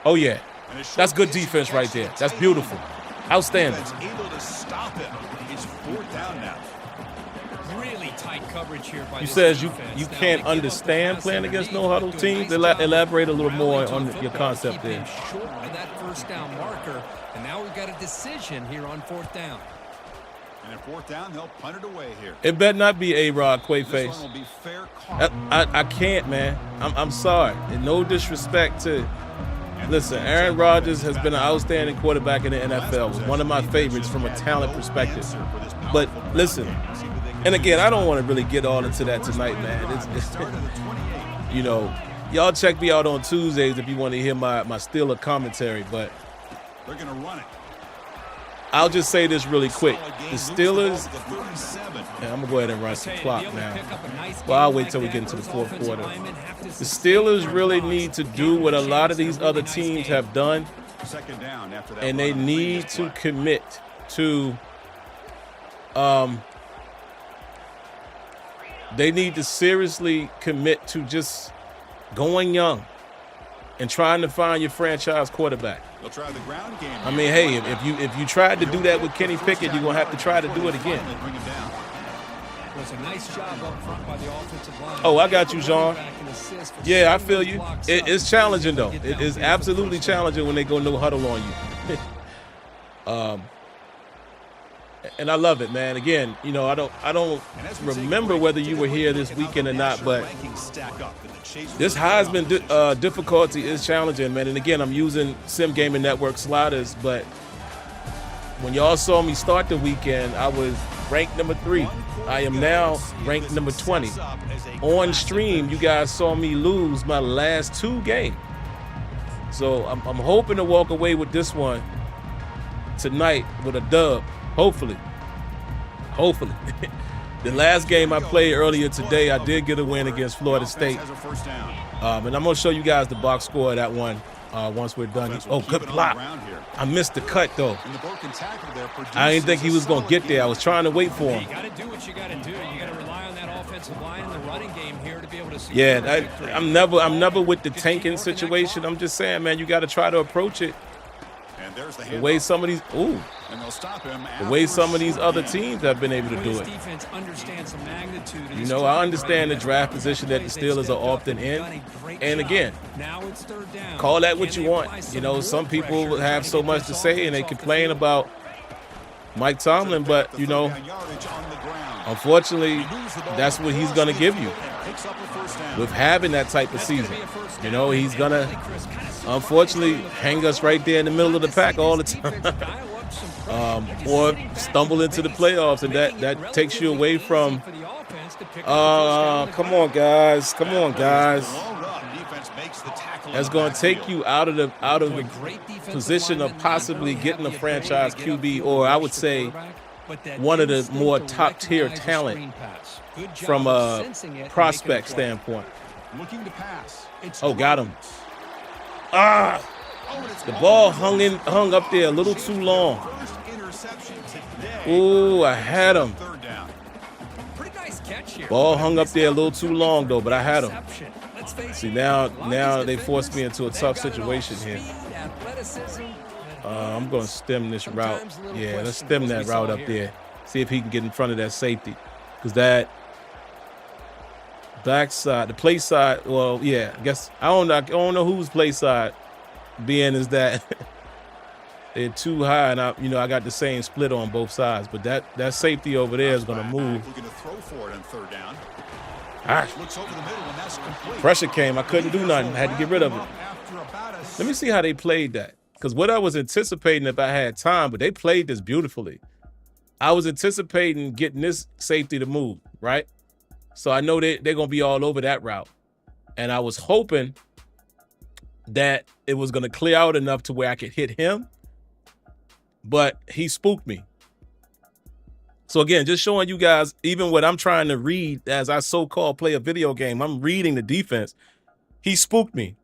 Oh yeah. That's good defense right there. That's beautiful. Outstanding. Able to stop it. It's fourth down now. Really tight coverage here by you says you can't understand playing against no huddle teams. Elaborate a little more on your concept there. Short of that first down marker, and now we've got a decision here on fourth down. And at fourth down, they'll punt it away here. It better not be A-Rod Quayface. I can't, man. I'm sorry. And no disrespect to. Listen, Aaron Rodgers has been an outstanding quarterback in the NFL. Was one of my favorites from a talent perspective. But listen, and again, I don't want to really get all into that tonight, man. You know, y'all check me out on Tuesdays if you want to hear my Steeler commentary. But they're going to run it. I'll just say this really quick. The Steelers, I'm going to go ahead and run some clock now. Well, I'll wait till we get into the fourth quarter. The Steelers really need to do what a lot of these other teams have done, and they need to commit to they need to seriously commit to just going young and trying to find your franchise quarterback. They'll try the ground game. I mean, hey, if you tried to do that with Kenny Pickett, you're gonna have to try to do it again. Bring him down. It was a nice job up front by the offensive line. Oh, I got you, Sean. Yeah, I feel you. It's challenging though. It is absolutely challenging when they go no huddle on you. And I love it, man. Again, you know, I don't remember whether you were here this weekend or not, but this Heisman difficulty is challenging, man. And again, I'm using Sim Gaming Network sliders, but when y'all saw me start the weekend, I was ranked number 3. I am now ranked number 20. On stream, you guys saw me lose my last 2 games. So I'm hoping to walk away with this one tonight with a dub. Hopefully. The last game I played earlier today, I did get a win against Florida State. And I'm going to show you guys the box score of that one once we're done. Oh, good block. I missed the cut, though. I didn't think he was going to get there. I was trying to wait for him. You got to do what you got to do. You got to rely on that offensive line and the running game here to be able to see. Yeah, I'm never with the tanking situation. I'm just saying, man, you got to try to approach it. The way some of these, the way some of these other teams have been able to do it. You know, I understand the draft position that the Steelers are often in. And again, call that what you want. You know, some people have so much to say and they complain about Mike Tomlin, but, you know, unfortunately, that's what he's going to give you with having that type of season. You know, he's going to, unfortunately, hang us right there in the middle of the pack all the time. Or stumble into the playoffs, and that takes you away from come on guys. That's going to take you out of the position of possibly getting a franchise QB, or I would say one of the more top tier talent from a prospect standpoint. Oh, got him. The ball hung up there a little too long. Ooh, I had him. Ball hung up there a little too long, though, but I had him. See, now they forced me into a tough situation here. I'm going to stem this route. Yeah, let's stem that route up there. See if he can get in front of that safety. Because that backside, the play side, well, yeah, I guess I don't know whose play side being is that they're too high, and I got the same split on both sides. But that safety over there is going to move. Pressure came. I couldn't do nothing. I had to get rid of it. Let me see how they played that. Because what I was anticipating if I had time, but they played this beautifully. I was anticipating getting this safety to move, right? So I know they're going to be all over that route. And I was hoping that it was going to clear out enough to where I could hit him. But he spooked me. So again, just showing you guys, even what I'm trying to read as I so-called play a video game, I'm reading the defense. He spooked me.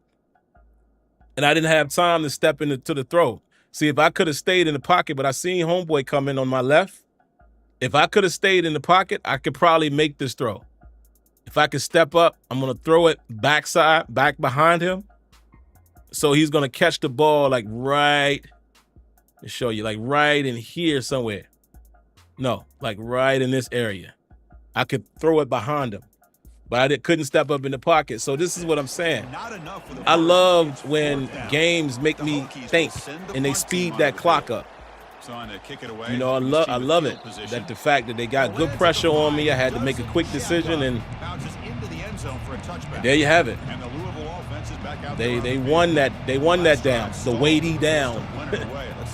And I didn't have time to step into the throw. See, if I could have stayed in the pocket, but I seen homeboy come in on my left. If I could have stayed in the pocket, I could probably make this throw. If I could step up, I'm going to throw it back behind him. So he's going to catch the ball like right, to show you, like right in here somewhere. No, like right in this area. I could throw it behind him, but I couldn't step up in the pocket. So this is what I'm saying. I love when games make me think and they speed that clock up. You know, I love it. That the fact that they got good pressure on me, I had to make a quick decision, and there you have it. They won that. They won that down. The weighty down,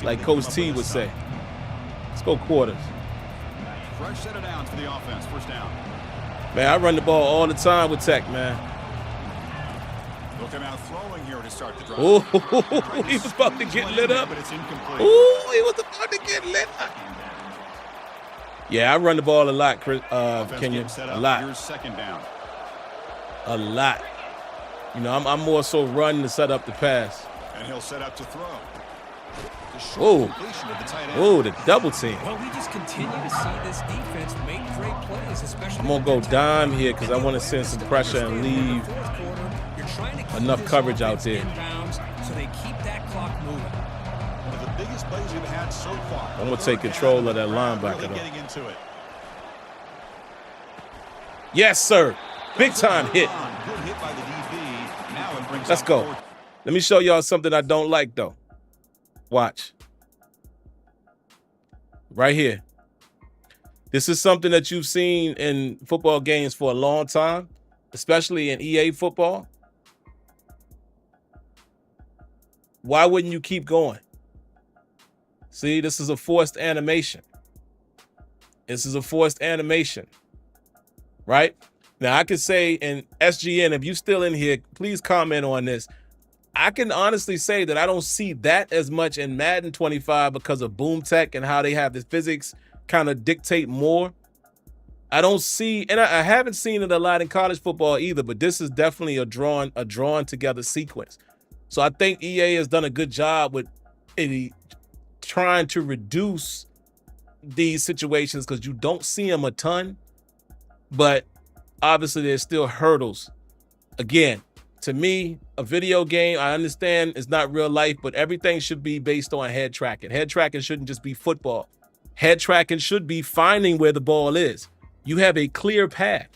like Coach T would say. Let's go quarters. Fresh set of downs for the offense. First down. Man, I run the ball all the time with Tech, man. They'll come out throwing here to start the drive. Ooh, he was about to get lit up. But it's incomplete. Ooh, he was about to get lit up. Yeah, I run the ball a lot, Kenyon. A lot. Here's second down. A lot. You know, I'm more so run to set up the pass. And he'll set up to throw. Whoa. Whoa, the double team. Well, we just continue to see this defense make great plays, especially. I'm going to go dime here because I want to send some pressure and leave enough coverage out there. have had so far. I'm going to take control of that linebacker, Really though. getting into it. Yes, sir. Big time hit. Good hit by the DB. Now it brings Let's up go. fourth. Let me show y'all something I don't like, though. Watch. Right here. This is something that you've seen in football games for a long time, especially in EA football. Why wouldn't you keep going? See, this is a forced animation. This is a forced animation, right? Now, I could say in SGN, if you're still in here, please comment on this. I can honestly say that I don't see that as much in Madden 25 because of Boom Tech and how they have the physics kind of dictate more. I don't see, and I haven't seen it a lot in college football either, but this is definitely a drawn together sequence. So I think EA has done a good job with trying to reduce these situations because you don't see them a ton, but obviously there's still hurdles. Again, to me, a video game, I understand it's not real life, but everything should be based on head tracking. Head tracking shouldn't just be football. Head tracking should be finding where the ball is. You have a clear path.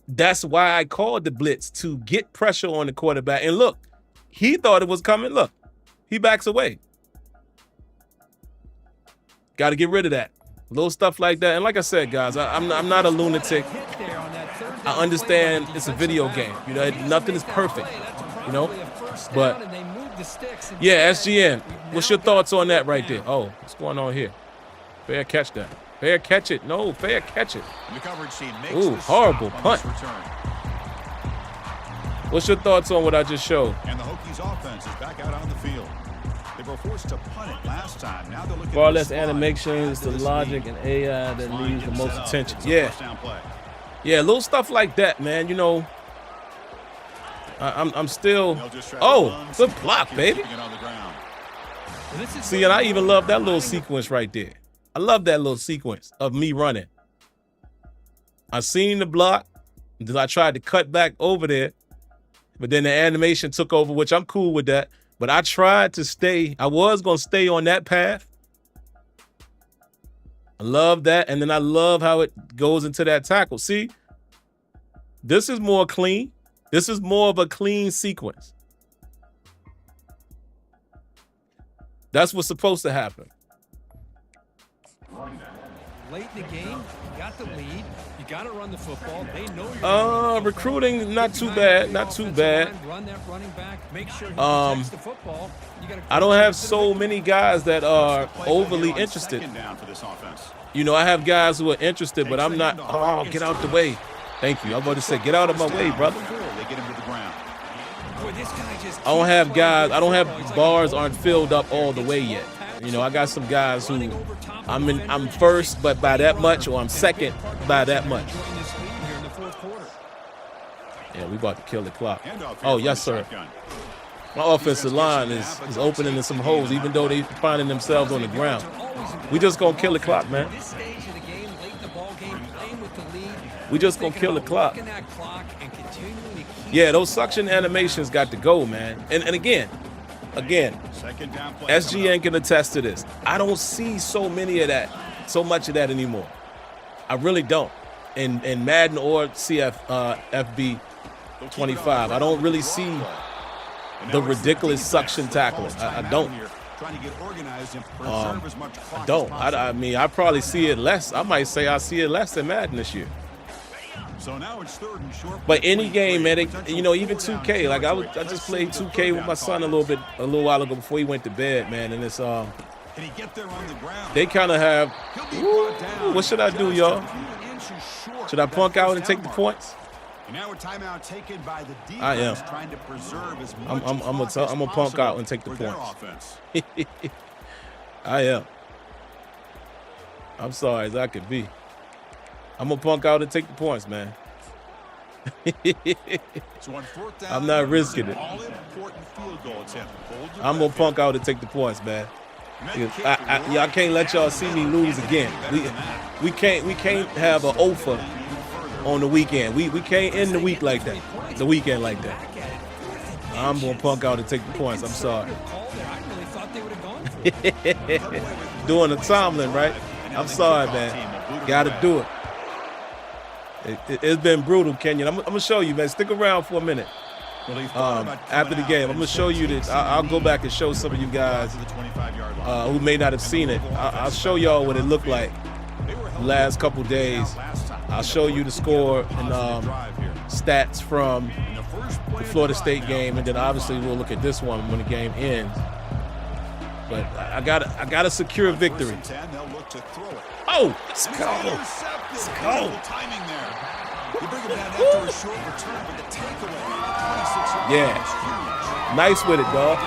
That's why I called the blitz, to get pressure on the quarterback. And look, he thought it was coming. Look, he backs away. Got to get rid of that. Little stuff like that. And like I said, guys, I'm not a lunatic. I understand it's a video game. You know, nothing is perfect, you know. But, yeah, SGN, what's your thoughts on that right there? Oh, what's going on here? Fair catch that. Fair catch it. No, fair catch it. Ooh, horrible punt. What's your thoughts on what I just showed? And the Hokies offense is back out on the field. They were forced to punt it last time. Now they're looking Far for less slide. animations, the logic and AI that Line needs the gets most set up. attention. It's a Yeah. first down play. Yeah, little stuff like that, man. You know, I'm still. They'll just try to Oh, run, good see block, Hokies baby. keeping it on the ground. See, and I even love that little sequence right there. I love that little sequence of me running. I seen the block, then I tried to cut back over there, but then the animation took over, which I'm cool with that. But I tried to stay. I was going to stay on that path. I love that. And then I love how it goes into that tackle. See, this is more clean. This is more of a clean sequence. That's what's supposed to happen. Late in the game, you got the lead. You got to run the football. They know you're recruiting, not too bad. Not too bad. Run that running back. Make sure he protects the football. I don't have so many guys that are overly interested. Second down for this offense. You know, I have guys who are interested, but I'm not. Oh, get out the way. Thank you. I'm about to say, get out of my way, brother. They get him to the ground. Boy, this guy just I don't have guys. I don't have bars aren't filled up all the way yet. You know, I got some guys who I'm first, but by that much, or I'm second by that much. Yeah, we about to kill the clock. Oh, yes, sir. My offensive line is opening in some holes, even though they finding themselves on the ground. We just gonna kill the clock, man. We just gonna kill the clock. Yeah, those suction animations got to go, man. And again, SGN can attest to this. I don't see so much of that anymore. I really don't. In Madden or SimFB 25, I don't really see the ridiculous suction tackling. I don't. I don't. I mean, I probably see it less. I might say I see it less than Madden this year. So now it's third and short. But any game, man, you know, even 2K. Like I just played 2K with my son a little while ago before he went to bed, man. And it's Can he get there on the ground? they kind of have. What should I do, y'all? Should I punk out and take the points? And now a timeout taken by the defense. I am. Trying to preserve as much I'm clock as gonna punk out possible and take the for their points. offense. I am. I'm sorry as I could be. I'm gonna punk out and take the points, man. So on fourth down, I'm not risking it. all-important field goal attempt. Hold your I'm gonna breath. punk out and take the points, man. Met kick Y'all can't let y'all see me lose again. We can't have an offer on the weekend. We can't end the week like that. The weekend like that. I'm gonna punk out and take the points. I'm sorry. I really thought they would have gone for it. Doing the Tomlin, right? I'm sorry, man. Got to do it. It's been brutal, Kenyon. I'm going to show you, man. Stick around for a minute. After the game, I'm going to show you this. I'll go back and show some of you guys who may not have seen it. I'll show y'all what it looked like the last couple days. I'll show you the score and stats from the Florida State game, and then obviously we'll look at this one when the game ends. But I got a secure victory. Oh, let's go. Let's go. Yeah. Nice with it, dog.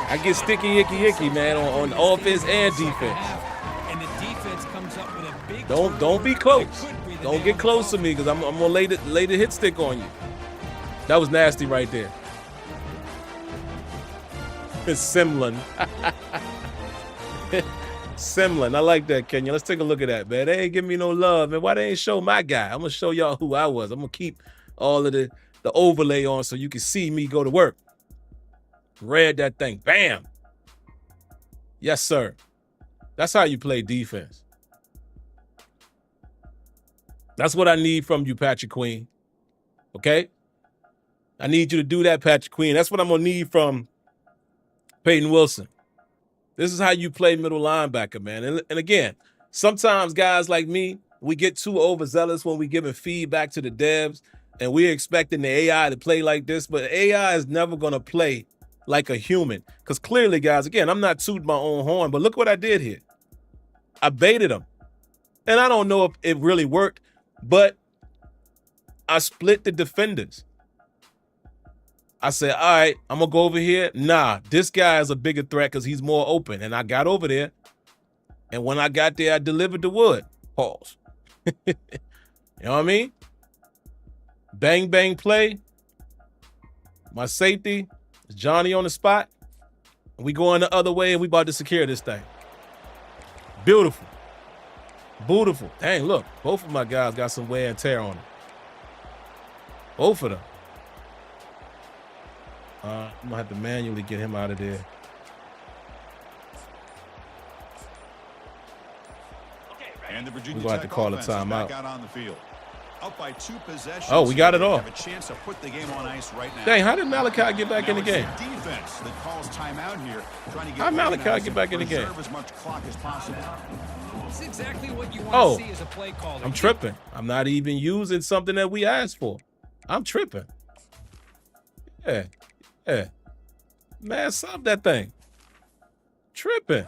I get sticky, icky, man, on offense and defense. And the defense comes up with a big Don't be close. Don't get close to me because I'm gonna lay the hit stick on you. That was nasty right there. It's Simlin. Simlin. I like that, Kenya. Let's take a look at that, man. They ain't give me no love, man. Why they ain't show my guy? I'm gonna show y'all who I was. I'm gonna keep all of the overlay on so you can see me go to work. Read that thing. Bam. Yes, sir. That's how you play defense. That's what I need from you, Patrick Queen. Okay? I need you to do that, Patrick Queen. That's what I'm going to need from Peyton Wilson. This is how you play middle linebacker, man. And again, sometimes guys like me, we get too overzealous when we giving feedback to the devs, and we're expecting the AI to play like this, but AI is never going to play like a human. Because clearly, guys, again, I'm not tooting my own horn, but look what I did here. I baited him. And I don't know if it really worked, but I split the defenders. I said, all right, I'm going to go over here. Nah, this guy is a bigger threat because he's more open. And I got over there. And when I got there, I delivered the wood. Pause. You know what I mean? Bang, bang play. My safety is Johnny on the spot. And we going the other way, and we about to secure this thing. Beautiful. Beautiful. Dang, look. Both of my guys got some wear and tear on them. Both of them. I'm going to have to manually get him out of there. And the Virginia We're going to have to call a timeout. On the field. Up by 2 possessions. Oh, we got it all. Have a chance to put the game on ice right now. Dang, how did Malachi get back in the game? Defense that calls timeout here, trying to get how Malachi get back in the game? As much clock as possible. It's exactly what you want to see as a play caller. I'm tripping. I'm not even using something that we asked for. I'm tripping. Yeah. Yeah. Man, sub that thing. Tripping.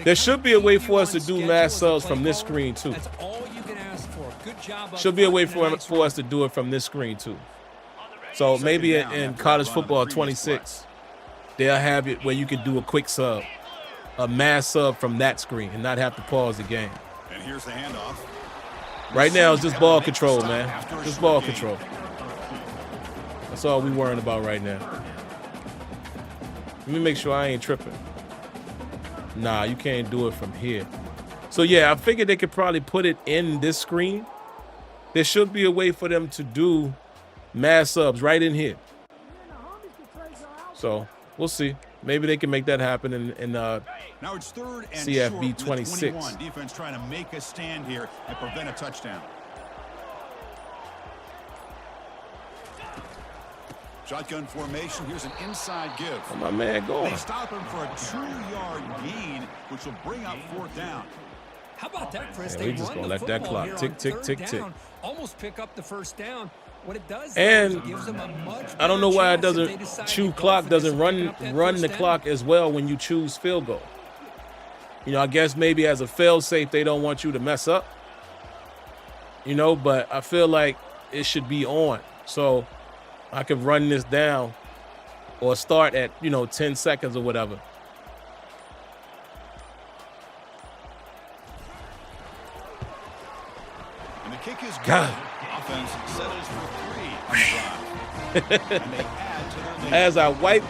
There should be a way for us to do mass subs from this screen too. That's all you can ask for. Good job. Should be a way for us to do it from this screen too. So maybe in college football 26, they'll have it where you can do a quick sub, a mass sub from that screen and not have to pause the game. And here's the handoff. Right now it's just ball control, man. Just ball control. That's all we worrying about right now. Let me make sure I ain't tripping. Nah, you can't do it from here. So yeah, I figured they could probably put it in this screen. There should be a way for them to do mass subs right in here. So we'll see. Maybe they can make that happen in now it's 3rd and CFB26. Defense trying to make a stand here and prevent a touchdown. Shotgun formation. Here's an inside give. Where my man going? They stop him for a 2-yard gain, which will bring up 4th down. How about that, Chris? Yeah, we just gonna let that clock tick, tick, tick, tick. Almost pick up the 1st down. What it does and is it gives them a much I don't know why it better doesn't chance chew if they clock decide to doesn't go for run this run the first down. clock as well when you choose field goal. You know, I guess maybe as a fail safe they don't want you to mess up. You know, but I feel like it should be on. So I could run this down or start at, 10 seconds or whatever. And the kick is good. God. Offense settles for 3 on the drive. And they add to their lead. As I wipe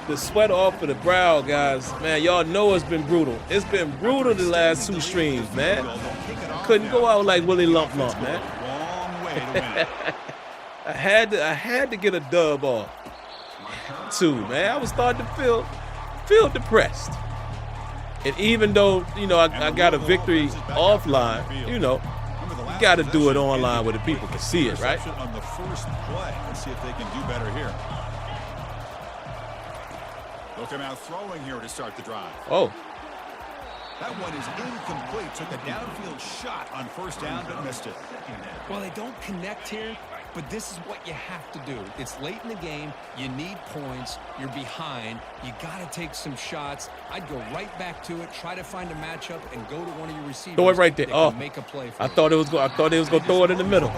the sweat off of the brow, guys, man, y'all know it's been brutal. It's been brutal the last 2 streams, man. Couldn't go out like Willie Lump Lump, man. Long way to win it. I had to get a dub off. to, man. I was starting to feel depressed. And even though, you know, I got a victory offline, you know, you got to do it online where the people can see it, right? On the first play. Let's see if they can do better here. They'll come out throwing here to start the drive. Oh. That one is incomplete. Took a downfield shot on first down, but missed it. Well, they don't connect here, but this is what you have to do. It's late in the game. You need points. You're behind. You got to take some shots. I'd go right back to it, try to find a matchup, and go to one of your receivers. Throw it right there. Oh, make a play for I thought they was going to throw it in the middle.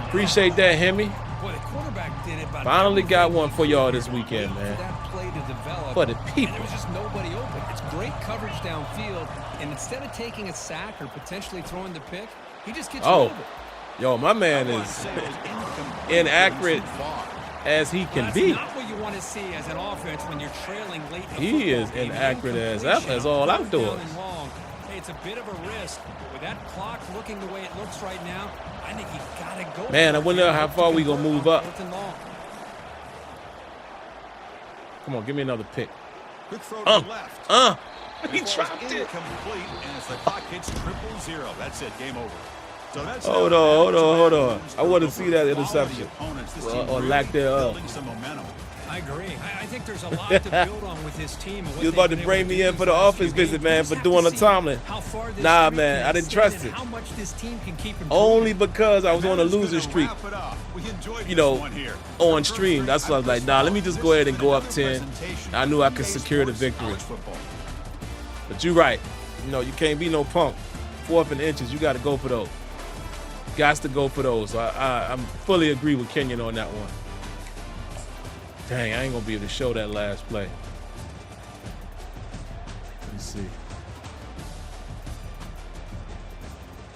Appreciate that, Hemi. Boy, the quarterback did it. Finally got one for y'all this weekend, man. That play to develop. For the people. And there was just nobody open. It's great coverage downfield, and instead of taking a sack or potentially throwing the pick, he just gets rid of it. Yo, my man is inaccurate as he can be. That's not what you want to see as an offense when you're trailing late in the He is football game. inaccurate as all outdoors. Hey, it's a bit of a risk. With that clock looking the way it looks right now, I think you got to go. Man, I wonder how far we going to move up. Come on, give me another pick. Quick throw to the left. He dropped it. Incomplete, and as the clock hits 0-0, that's it. Game over. So that's Hold on. I want to see that interception or lack thereof. I agree. I think there's a lot to build on with this team. You was about to bring me in for the office visit, man, for doing a Tomlin. Nah, man, I didn't trust it. Only because I was on a losing streak, you know, on stream. That's why I was like, nah, let me just go ahead and go up 10. I knew I could secure the victory. But you're right. You know, you can't be no punk. 4th and inches, you got to go for those. Got to go for those. So I fully agree with Kenyon on that one. Dang, I ain't going to be able to show that last play. Let's see.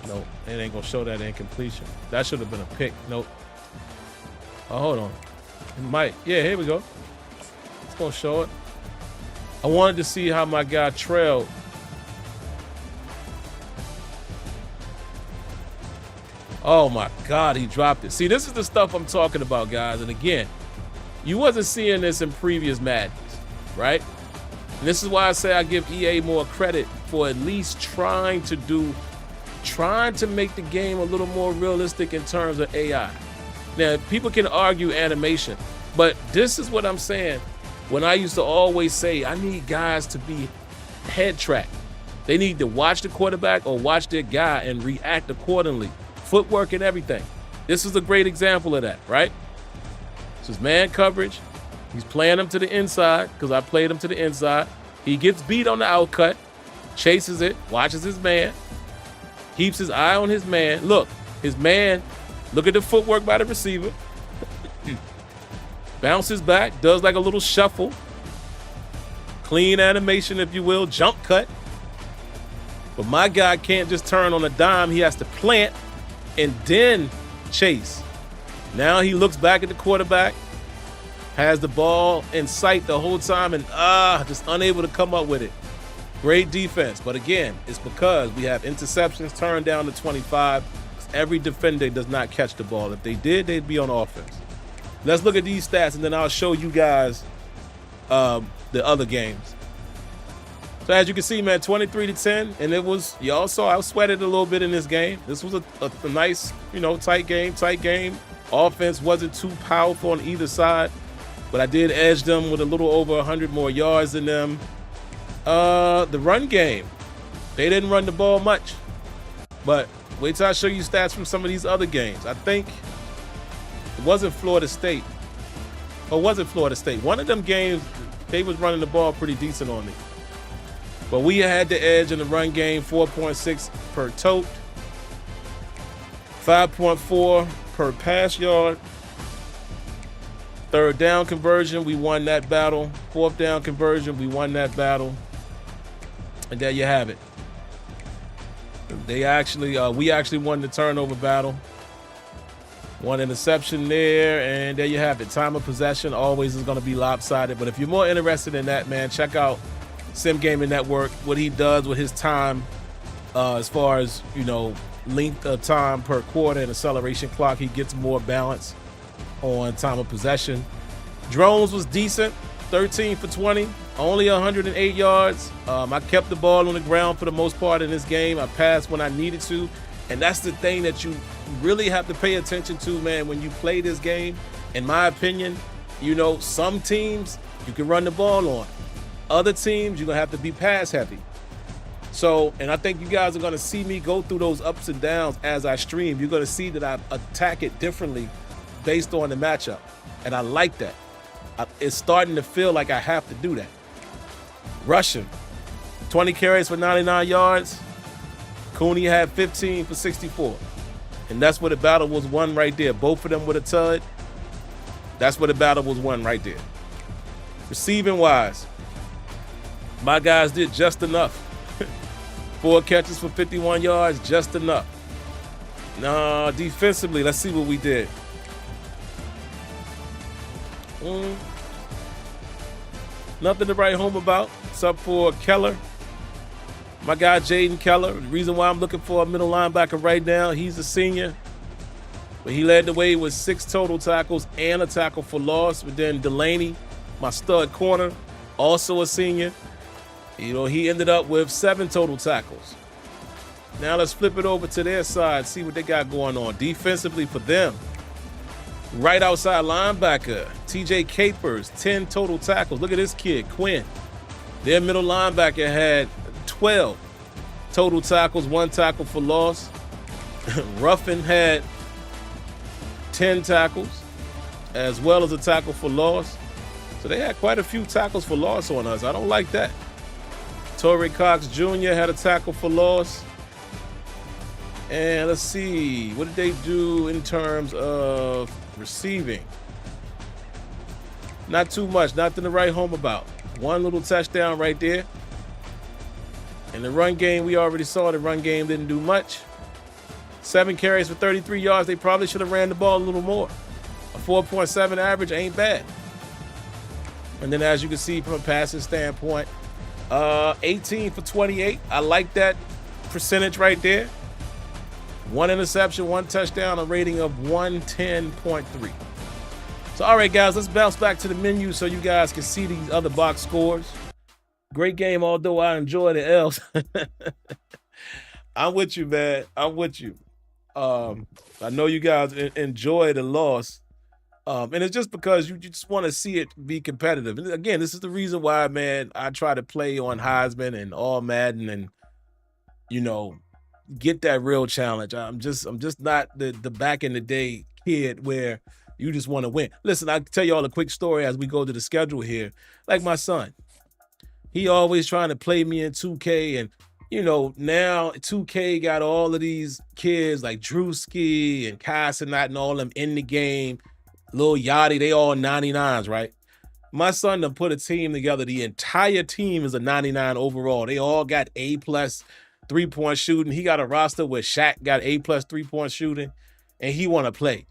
Nope, it ain't going to show that incompletion. That should have been a pick. Nope. Oh, hold on. It might. Yeah, here we go. It's going to show it. I wanted to see how my guy trailed. Oh, my God, he dropped it. See, this is the stuff I'm talking about, guys. And again, you wasn't seeing this in previous Maddens, right? And this is why I say I give EA more credit for at least trying to make the game a little more realistic in terms of AI. Now, people can argue animation, but this is what I'm saying. When I used to always say, I need guys to be head tracked. They need to watch the quarterback or watch their guy and react accordingly. Footwork and everything. This is a great example of that, right? This is man coverage. He's playing him to the inside because I played him to the inside. He gets beat on the outcut, chases it, watches his man, keeps his eye on his man. Look, his man, look at the footwork by the receiver. Bounces back, does like a little shuffle. Clean animation, if you will, jump cut. But my guy can't just turn on a dime. He has to plant and then chase. Now he looks back at the quarterback, has the ball in sight the whole time, and just unable to come up with it. Great defense. But again, it's because we have interceptions turned down to 25. Every defender does not catch the ball. If they did, they'd be on offense. Let's look at these stats, and then I'll show you guys the other games. So as you can see, man, 23-10, and it was, y'all saw I sweated a little bit in this game. This was a nice, you know, tight game. Offense wasn't too powerful on either side, but I did edge them with a little over 100 more yards than them. The run game, they didn't run the ball much, but wait till I show you stats from some of these other games. I think it wasn't Florida State. Or was it Florida State? One of them games, they was running the ball pretty decent on me. But we had the edge in the run game, 4.6 per tote, 5.4 per pass yard. Third down conversion, we won that battle. Fourth down conversion, we won that battle. And there you have it. We actually won the turnover battle. One interception there, and there you have it. Time of possession always is going to be lopsided. But if you're more interested in that, man, check out Sim Gaming Network, what he does with his time as far as, you know, length of time per quarter and acceleration clock. He gets more balance. on time of possession. Drones was decent, 13 for 20, only 108 yards. I kept the ball on the ground for the most part in this game. I passed when I needed to, and that's the thing that you really have to pay attention to, man, when you play this game. In my opinion, you know, some teams you can run the ball on. Other teams, you're going to have to be pass heavy. So, and I think you guys are going to see me go through those ups and downs as I stream. You're going to see that I attack it differently based on the matchup. And I like that. It's starting to feel like I have to do that. Rushing, 20 carries for 99 yards. Cooney had 15 for 64. And that's where the battle was won right there. Both of them with a tud. That's where the battle was won right there. Receiving wise, my guys did just enough. 4 catches for 51 yards, just enough. Nah, defensively, let's see what we did. Nothing to write home about, except for Keller. My guy, Jaden Keller. The reason why I'm looking for a middle linebacker right now, he's a senior. But he led the way with 6 total tackles and a tackle for loss. But then Delaney, my stud corner, also a senior. You know, he ended up with 7 total tackles. Now let's flip it over to their side, see what they got going on. Defensively for them, right outside linebacker, TJ Capers, 10 total tackles. Look at this kid, Quinn. Their middle linebacker had 12 total tackles, 1 tackle for loss. Ruffin had 10 tackles, as well as a tackle for loss. So they had quite a few tackles for loss on us. I don't like that. Torrey Cox Jr. had a tackle for loss. And let's see, what did they do in terms of receiving? Not too much, nothing to write home about. 1 little touchdown right there. In the run game, we already saw the run game didn't do much. 7 carries for 33 yards. They probably should have ran the ball a little more. A 4.7 average ain't bad. And then as you can see from a passing standpoint, 18 for 28. I like that percentage right there. 1 interception, 1 touchdown, a rating of 110.3. So, all right, guys, let's bounce back to the menu so you guys can see these other box scores. Great game, although I enjoy the L's. I'm with you, man. I'm with you. I know you guys enjoy the loss. And it's just because you just want to see it be competitive. And again, this is the reason why, man, I try to play on Heisman and all Madden and, you know, get that real challenge. I'm just not the back in the day kid where you just want to win. Listen, I'll tell you all a quick story as we go to the schedule here. Like my son, he always trying to play me in 2K, and you know, now 2K got all of these kids like Drewski and Casanat and all of them in the game. Lil Yachty, they all 99s, right? My son done put a team together. The entire team is a 99 overall. They all got A+ 3-point shooting. He got a roster where Shaq got A+ 3-point shooting, and he want to play.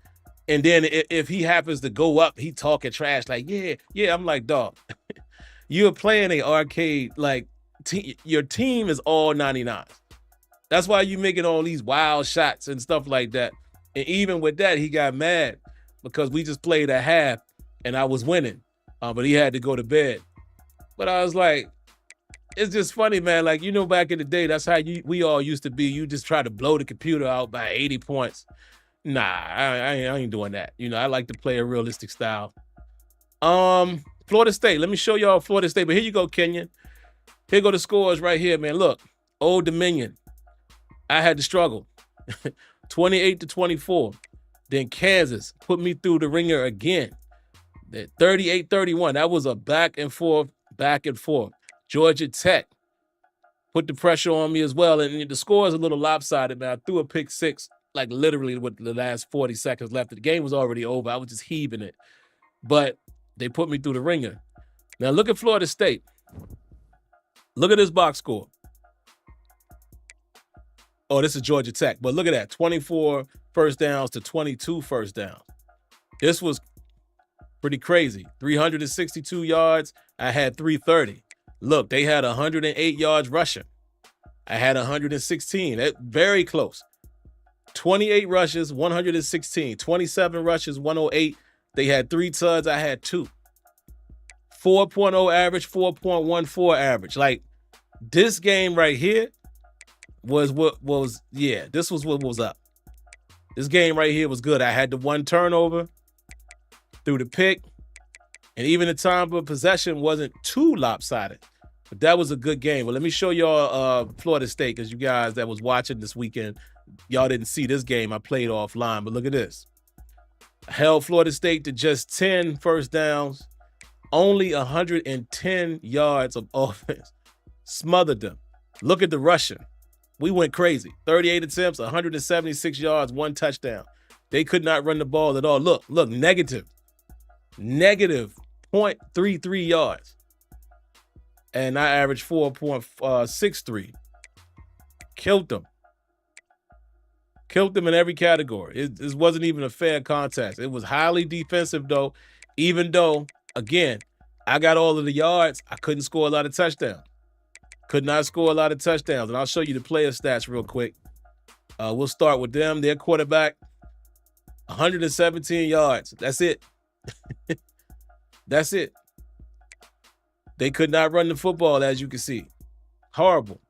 And then if he happens to go up, he talking trash like, yeah. I'm like, dog, you're playing a arcade, like your team is all 99s. That's why you making all these wild shots and stuff like that. And even with that, he got mad because we just played a half and I was winning, but he had to go to bed. But I was like, it's just funny, man. Like, you know, back in the day, that's how we all used to be. You just try to blow the computer out by 80 points. Nah, I ain't doing that. You know, I like to play a realistic style. Florida State. Let me show y'all Florida State. But here you go, Kenyon. Here go the scores right here, man. Look, Old Dominion. I had to struggle. 28-24. Then Kansas put me through the ringer again. 38-31. That was a back and forth. Georgia Tech put the pressure on me as well. And the score is a little lopsided, man. I threw a pick 6, like literally with the last 40 seconds left. The game was already over. I was just heaving it. But they put me through the ringer. Now look at Florida State. Look at this box score. Oh, this is Georgia Tech. But look at that. 24 first downs to 22 first downs. This was pretty crazy. 362 yards. I had 330. Look, they had 108 yards rushing. I had 116. That's very close. 28 rushes, 116. 27 rushes, 108. They had 3 tuds. I had 2. 4.0 average, 4.14 average. Like, this game right here was what was, yeah, this was what was up. This game right here was good. I had the 1 turnover through the pick, and even the time of possession wasn't too lopsided. But that was a good game. Well, let me show y'all Florida State, because you guys that was watching this weekend, y'all didn't see this game. I played offline, but look at this. I held Florida State to just 10 first downs, only 110 yards of offense. Smothered them. Look at the rushing. We went crazy. 38 attempts, 176 yards, 1 touchdown. They could not run the ball at all. Look, negative 0.33 yards. And I averaged 4.63. Killed them. Killed them in every category. This wasn't even a fair contest. It was highly defensive, though. Even though, again, I got all of the yards, I couldn't score a lot of touchdowns. Could not score a lot of touchdowns. And I'll show you the player stats real quick. We'll start with them. Their quarterback, 117 yards. That's it. That's it. They could not run the football, as you can see. Horrible.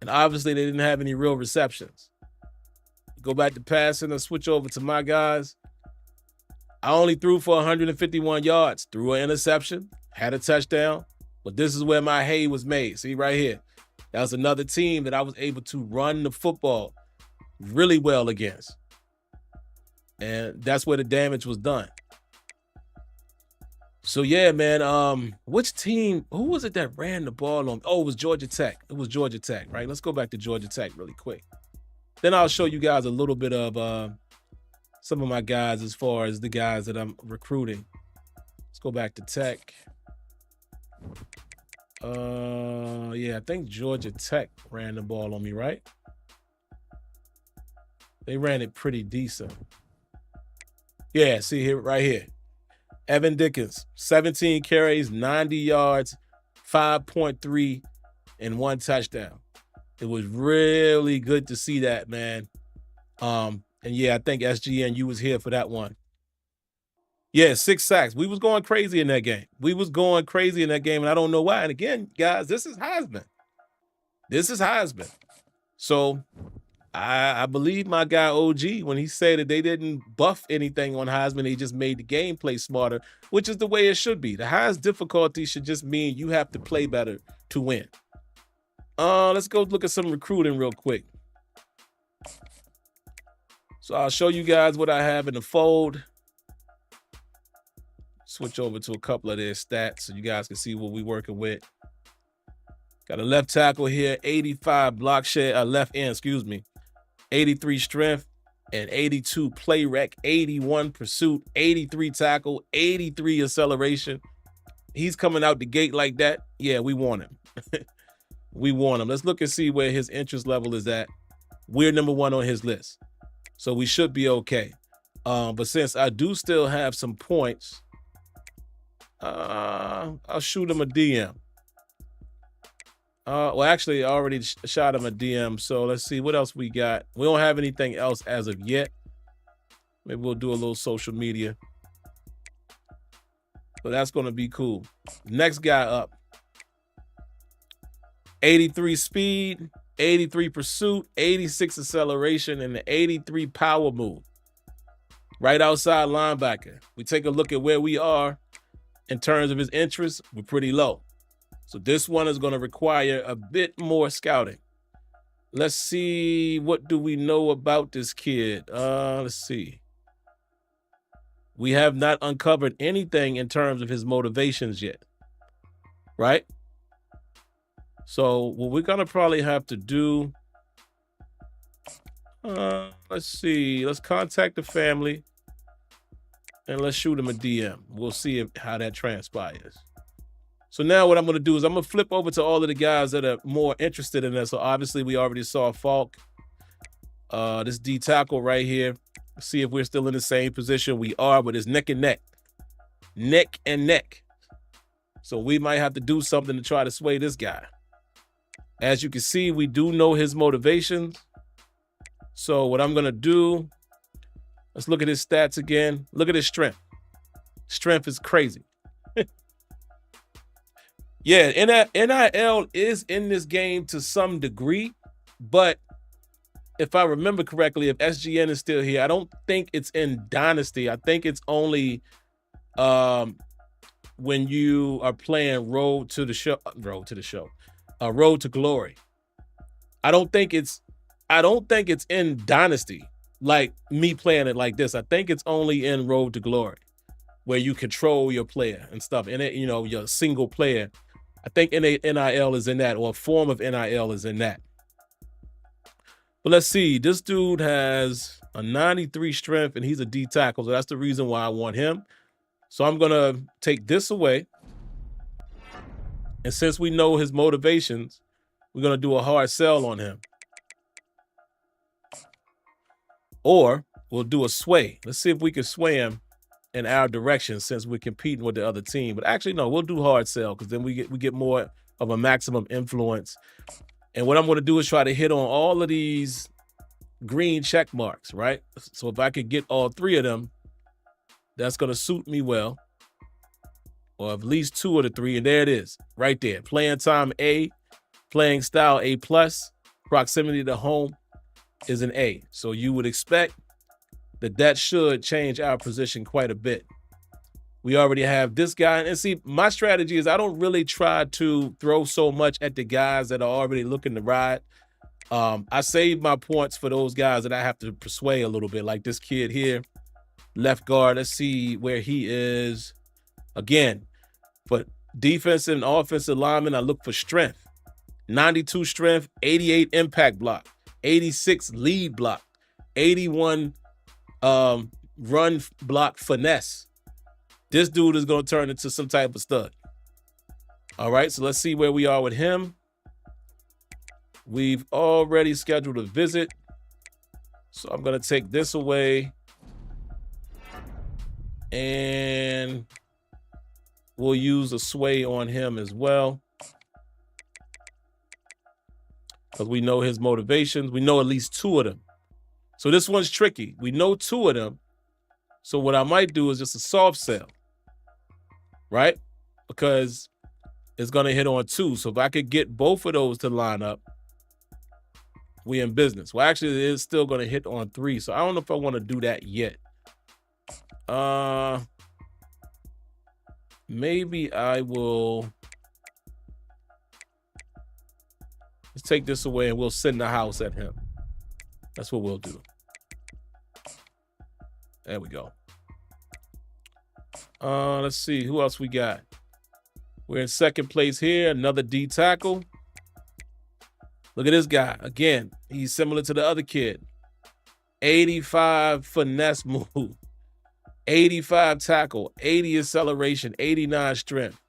And obviously, they didn't have any real receptions. Go back to passing and switch over to my guys. I only threw for 151 yards. Threw an interception. Had a touchdown. But this is where my hay was made. See right here. That was another team that I was able to run the football really well against. And that's where the damage was done. So, yeah, man, which team, who was it that ran the ball on? Oh, it was Georgia Tech. It was Georgia Tech, right? Let's go back to Georgia Tech really quick. Then I'll show you guys a little bit of some of my guys as far as the guys that I'm recruiting. Let's go back to Tech. Yeah, I think Georgia Tech ran the ball on me, right? They ran it pretty decent. Yeah, see here, right here. Evan Dickens, 17 carries, 90 yards, 5.3, and 1 touchdown. It was really good to see that, man. And yeah, I think SGNU was here for that one. Yeah, 6 sacks. We was going crazy in that game. And I don't know why. And again, guys, this is Heisman. So I believe my guy OG when he said that they didn't buff anything on Heisman. They just made the gameplay smarter, which is the way it should be. The highest difficulty should just mean you have to play better to win. Let's go look at some recruiting real quick. So I'll show you guys what I have in the fold. Switch over to a couple of their stats so you guys can see what we're working with. Got a left tackle here, 85 block share, left end, 83 strength and 82 play rec, 81 pursuit, 83 tackle, 83 acceleration. He's coming out the gate like that. Yeah, we want him. We want him. Let's look and see where his interest level is at. We're number 1 on his list. So we should be okay. But since I do still have some points, I'll shoot him a DM. Well, actually, I already shot him a DM. So let's see what else we got. We don't have anything else as of yet. Maybe we'll do a little social media. So that's going to be cool. Next guy up. 83 speed, 83 pursuit, 86 acceleration, and the 83 power move. Right outside linebacker. We take a look at where we are in terms of his interest. We're pretty low. So this one is going to require a bit more scouting. Let's see. What do we know about this kid? Let's see. We have not uncovered anything in terms of his motivations yet. Right? So what we're going to probably have to do, let's see. Let's contact the family and let's shoot him a DM. We'll see how that transpires. So now what I'm going to do is I'm going to flip over to all of the guys that are more interested in this. So obviously we already saw Falk. This D tackle right here. See if we're still in the same position. We are, but it's neck and neck. Neck and neck. So we might have to do something to try to sway this guy. As you can see, we do know his motivations. So what I'm going to do, Let's look at his stats again. Look at his strength. Strength is crazy. Yeah, NIL is in this game to some degree, but if I remember correctly, if SGN is still here, I don't think it's in Dynasty. I think it's only when you are playing Road to Glory. I don't think it's in Dynasty, like me playing it like this. I think it's only in Road to Glory, where you control your player and stuff. And your single player. I think NIL is in that, or a form of NIL is in that. But let's see. This dude has a 93 strength, and he's a D tackle, so that's the reason why I want him. So I'm going to take this away. And since we know his motivations, we're going to do a hard sell on him. Or we'll do a sway. Let's see if we can sway him in our direction since we're competing with the other team. But actually, no, we'll do hard sell because then we get more of a maximum influence. And what I'm going to do is try to hit on all of these green check marks, right? So if I could get all three of them, that's going to suit me well. Or at least two of the three. And there it is, right there. Playing time A, playing style A+, proximity to home is an A. So you would expect that should change our position quite a bit. We already have this guy. And see, my strategy is I don't really try to throw so much at the guys that are already looking to ride. I save my points for those guys that I have to persuade a little bit, like this kid here, left guard. Let's see where he is. Again, for defensive and offensive linemen, I look for strength. 92 strength, 88 impact block, 86 lead block, 81 run block finesse. This dude is going to turn into some type of stud. All right, so let's see where we are with him. We've already scheduled a visit. So I'm going to take this away. And we'll use a sway on him as well. Because we know his motivations. We know at least two of them. So this one's tricky. We know two of them. So what I might do is just a soft sell. Right? Because it's going to hit on two. So if I could get both of those to line up, we in business. Well, actually, it is still going to hit on three. So I don't know if I want to do that yet. Maybe I will. Let's take this away and we'll send the house at him. That's what we'll do. There we go. Let's see who else we got. We're in second place here. Another D tackle. Look at this guy. Again, he's similar to the other kid. 85 finesse move. 85 tackle. 80 acceleration. 89 strength.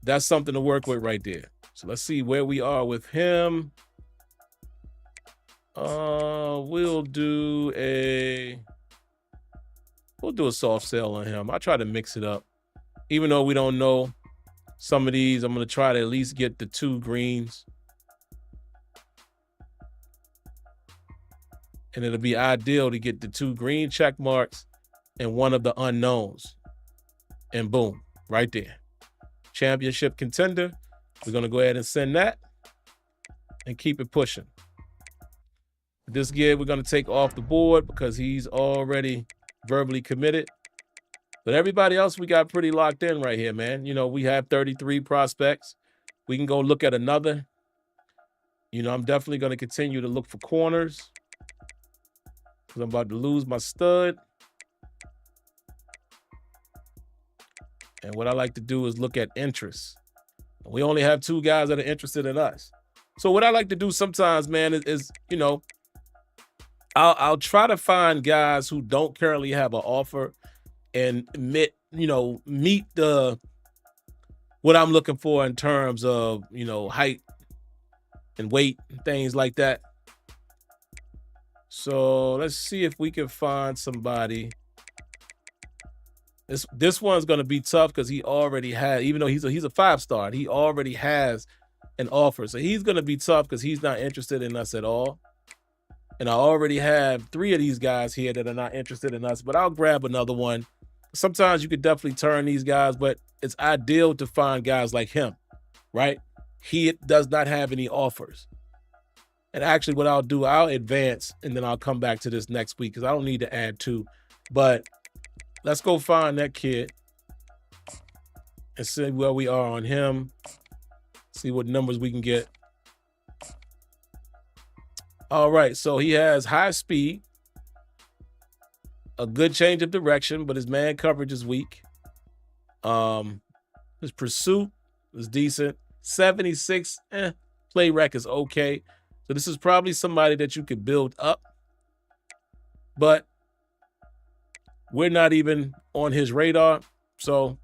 That's something to work with right there. So let's see where we are with him. We'll do a soft sell on him. I try to mix it up. Even though we don't know some of these, I'm going to try to at least get the two greens. And it'll be ideal to get the two green check marks and one of the unknowns. And boom, right there. Championship contender. We're going to go ahead and send that and keep it pushing. This kid we're going to take off the board because he's already verbally committed. But everybody else we got pretty locked in right here, man. You know, we have 33 prospects. We can go look at another. You know, I'm definitely going to continue to look for corners because I'm about to lose my stud. And what I like to do is look at interests. We only have two guys that are interested in us. So what I like to do sometimes, man, is you know, I'll try to find guys who don't currently have an offer and meet the what I'm looking for in terms of, you know, height and weight and things like that. So let's see if we can find somebody. This one's going to be tough because he already had, even though he's a 5-star, he already has an offer. So he's going to be tough because he's not interested in us at all. And I already have 3 of these guys here that are not interested in us, but I'll grab another one. Sometimes you could definitely turn these guys, but it's ideal to find guys like him, right? He does not have any offers. And actually what I'll do, I'll advance and then I'll come back to this next week because I don't need to add 2. But let's go find that kid and see where we are on him. See what numbers we can get. All right, so he has high speed, a good change of direction, but his man coverage is weak. His pursuit is decent. 76, play rec is okay. So this is probably somebody that you could build up, but we're not even on his radar. So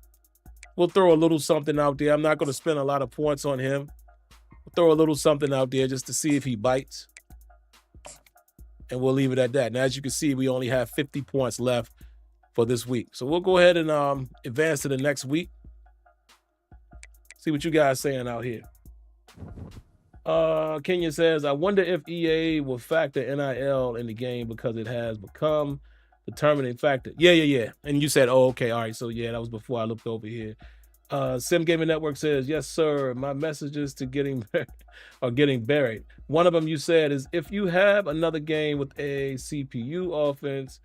we'll throw a little something out there. I'm not going to spend a lot of points on him. We'll throw a little something out there just to see if he bites. And we'll leave it at that. Now, as you can see, we only have 50 points left for this week. So we'll go ahead and advance to the next week. See what you guys saying out here. Kenya says, I wonder if EA will factor NIL in the game because it has become the determining factor. Yeah. And you said, oh, okay. All right. So, yeah, that was before I looked over here. Sim Gaming Network says, yes, sir. My messages to getting buried. One of them you said is, if you have another game with a CPU offense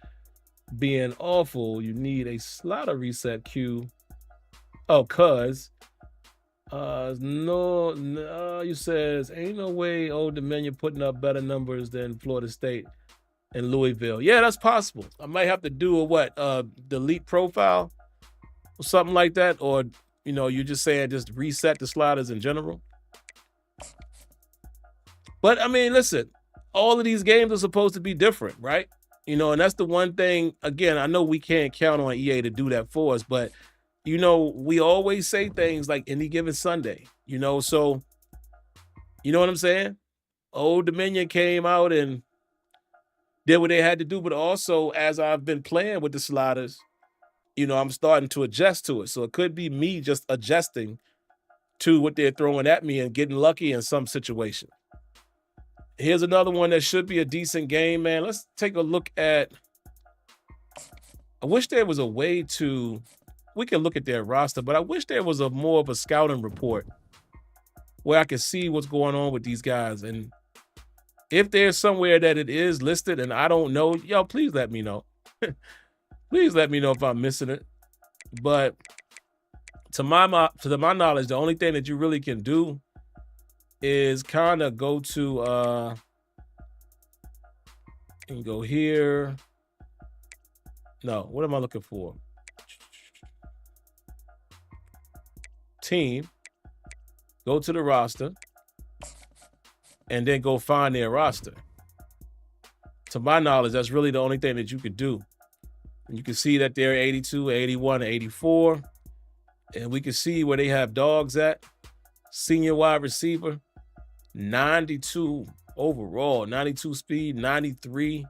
being awful, you need a slaughter reset queue. Oh, no, you says, ain't no way Old Dominion putting up better numbers than Florida State and Louisville. Yeah, that's possible. I might have to do a delete profile or something like that, or you're just saying just reset the sliders in general. But I mean, listen, all of these games are supposed to be different, right? And that's the one thing, again, I know we can't count on EA to do that for us, but we always say things like any given Sunday, so you know what I'm saying? Old Dominion came out and did what they had to do, but also as I've been playing with the sliders, I'm starting to adjust to it. So it could be me just adjusting to what they're throwing at me and getting lucky in some situation. Here's another one that should be a decent game, man. Let's take a look at, I wish there was a way we can look at their roster, but I wish there was more of a scouting report where I could see what's going on with these guys. And if there's somewhere that it is listed and I don't know, y'all, please let me know. Please let me know if I'm missing it. But to my knowledge, the only thing that you really can do is kind of go to and go here. No, what am I looking for? Team. Go to the roster and then go find their roster. To my knowledge, that's really the only thing that you could do. And you can see that they're 82, 81, 84. And we can see where they have dogs at. Senior wide receiver, 92 overall, 92 speed, 93.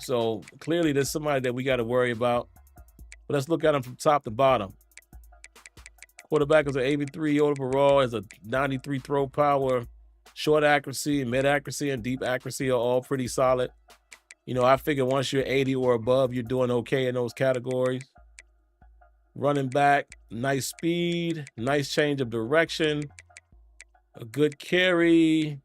So clearly there's somebody that we got to worry about. But let's look at them from top to bottom. Quarterback is an 83 overall, has a 93 throw power, short accuracy, mid accuracy, and deep accuracy are all pretty solid. I figure once you're 80 or above, you're doing okay in those categories. Running back, nice speed, nice change of direction, a good carry.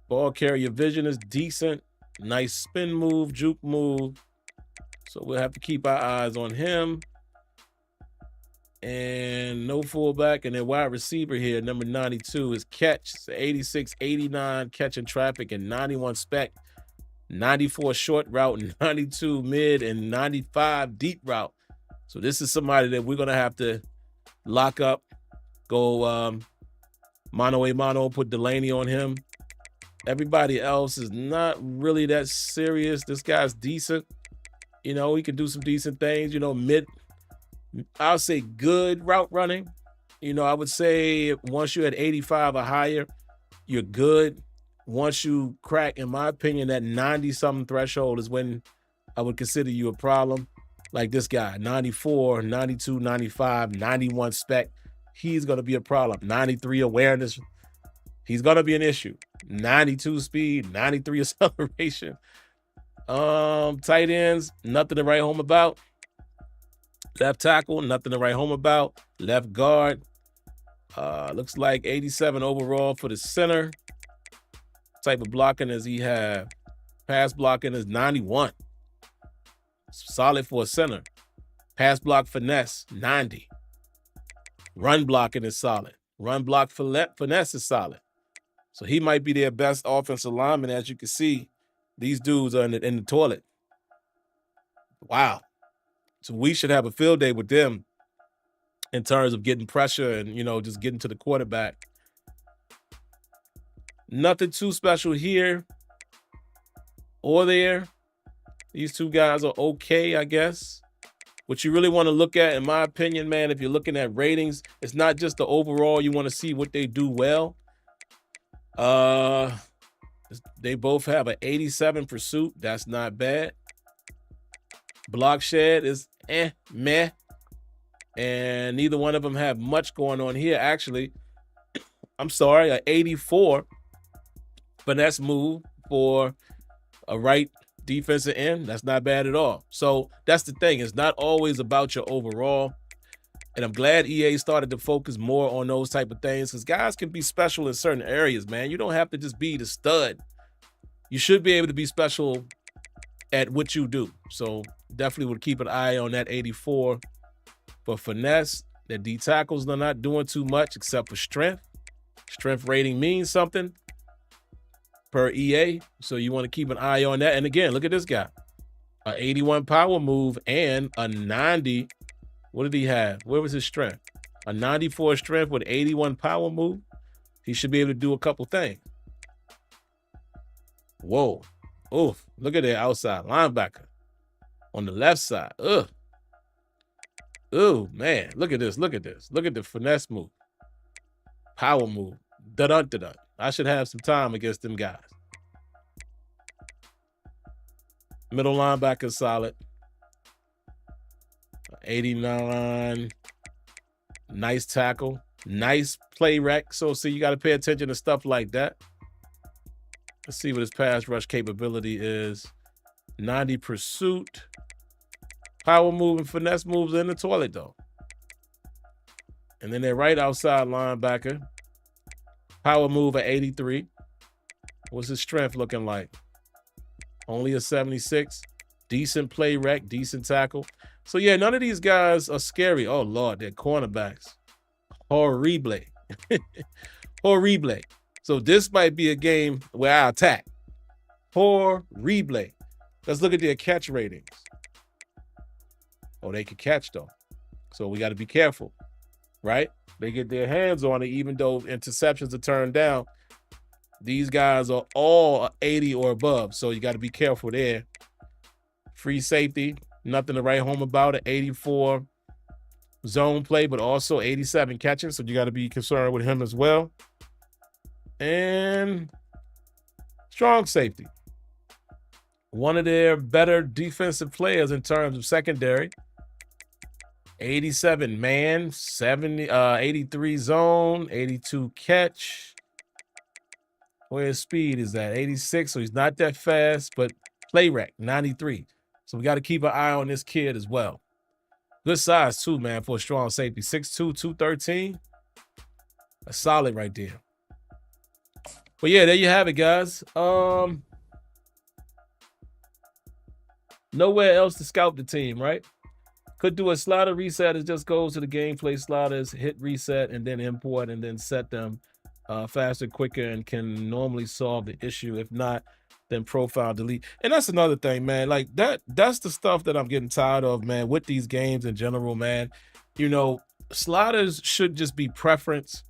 Ball carrier vision is decent. Nice spin move, juke move. So we'll have to keep our eyes on him. And no fullback. And then wide receiver here, number 92 is catch. It's 86, 89 catching traffic and 91 spec. 94 short route and 92 mid and 95 deep route. So this is somebody that we're going to have to lock up, go mano a mano, put Delaney on him. Everybody else is not really that serious. This guy's decent. He can do some decent things, mid, I'll say good route running. I would say once you're at 85 or higher, you're good. Once you crack, in my opinion, that 90-something threshold is when I would consider you a problem. Like this guy, 94, 92, 95, 91 spec. He's going to be a problem. 93 awareness. He's going to be an issue. 92 speed, 93 acceleration. Tight ends, nothing to write home about. Left tackle, nothing to write home about. Left guard, looks like 87 overall for the center. Type of blocking does he have? Pass blocking is 91. Solid for a center. Pass block finesse, 90. Run blocking is solid. Run block finesse is solid. So he might be their best offensive lineman. As you can see, these dudes are in the toilet. Wow. So we should have a field day with them in terms of getting pressure and, just getting to the quarterback. Nothing too special here or there. These two guys are okay, I guess. What you really want to look at, in my opinion, man, if you're looking at ratings, it's not just the overall. You want to see what they do well. They both have an 87 pursuit. That's not bad. Block shed is meh. And neither one of them have much going on here, actually. I'm sorry, an 84 finesse move for a right defensive end. That's not bad at all. So that's the thing. It's not always about your overall. And I'm glad EA started to focus more on those type of things, because guys can be special in certain areas, man. You don't have to just be the stud. You should be able to be special at what you do. So definitely would keep an eye on that 84 for finesse. The D tackles are not doing too much except for strength. Strength rating means something per EA. So you want to keep an eye on that. And again, look at this guy. An 81 power move and a 90. What did he have? Where was his strength? A 94 strength with 81 power move. He should be able to do a couple things. Whoa. Oh, look at that outside linebacker on the left side. Ugh. Oh, man. Look at this. Look at this. Look at the finesse move. Power move. Da-dun-da-dun. I should have some time against them guys. Middle linebacker solid. 89. Nice tackle. Nice play rec. So, see, you got to pay attention to stuff like that. Let's see what his pass rush capability is. 90 pursuit. Power move and finesse moves in the toilet, though. And then they're right outside linebacker. Power move at 83. What's his strength looking like? Only a 76. Decent play rec, decent tackle. So, yeah, none of these guys are scary. Oh, Lord, they're cornerbacks. Horrible. Horrible. So this might be a game where I attack. Horrible. Let's look at their catch ratings. Oh, they can catch, though. So we got to be careful, right? They get their hands on it, even though interceptions are turned down. These guys are all 80 or above, so you got to be careful there. Free safety, nothing to write home about it. 84 zone play, but also 87 catching, so you got to be concerned with him as well. And strong safety. One of their better defensive players in terms of secondary. 87 man, 83 zone, 82 catch. Where his speed is at? 86, so he's not that fast, but play rec, 93. So we got to keep an eye on this kid as well. Good size, too, man, for a strong safety. 6'2", 213. That's solid right there. But, yeah, there you have it, guys. Nowhere else to scout the team, right? Could do a slider reset. It just goes to the gameplay sliders, hit reset, and then import, and then set them faster, quicker, and can normally solve the issue. If not, then profile delete. And that's another thing, man. Like that's the stuff that I'm getting tired of, man, with these games in general, man. Sliders should just be preference.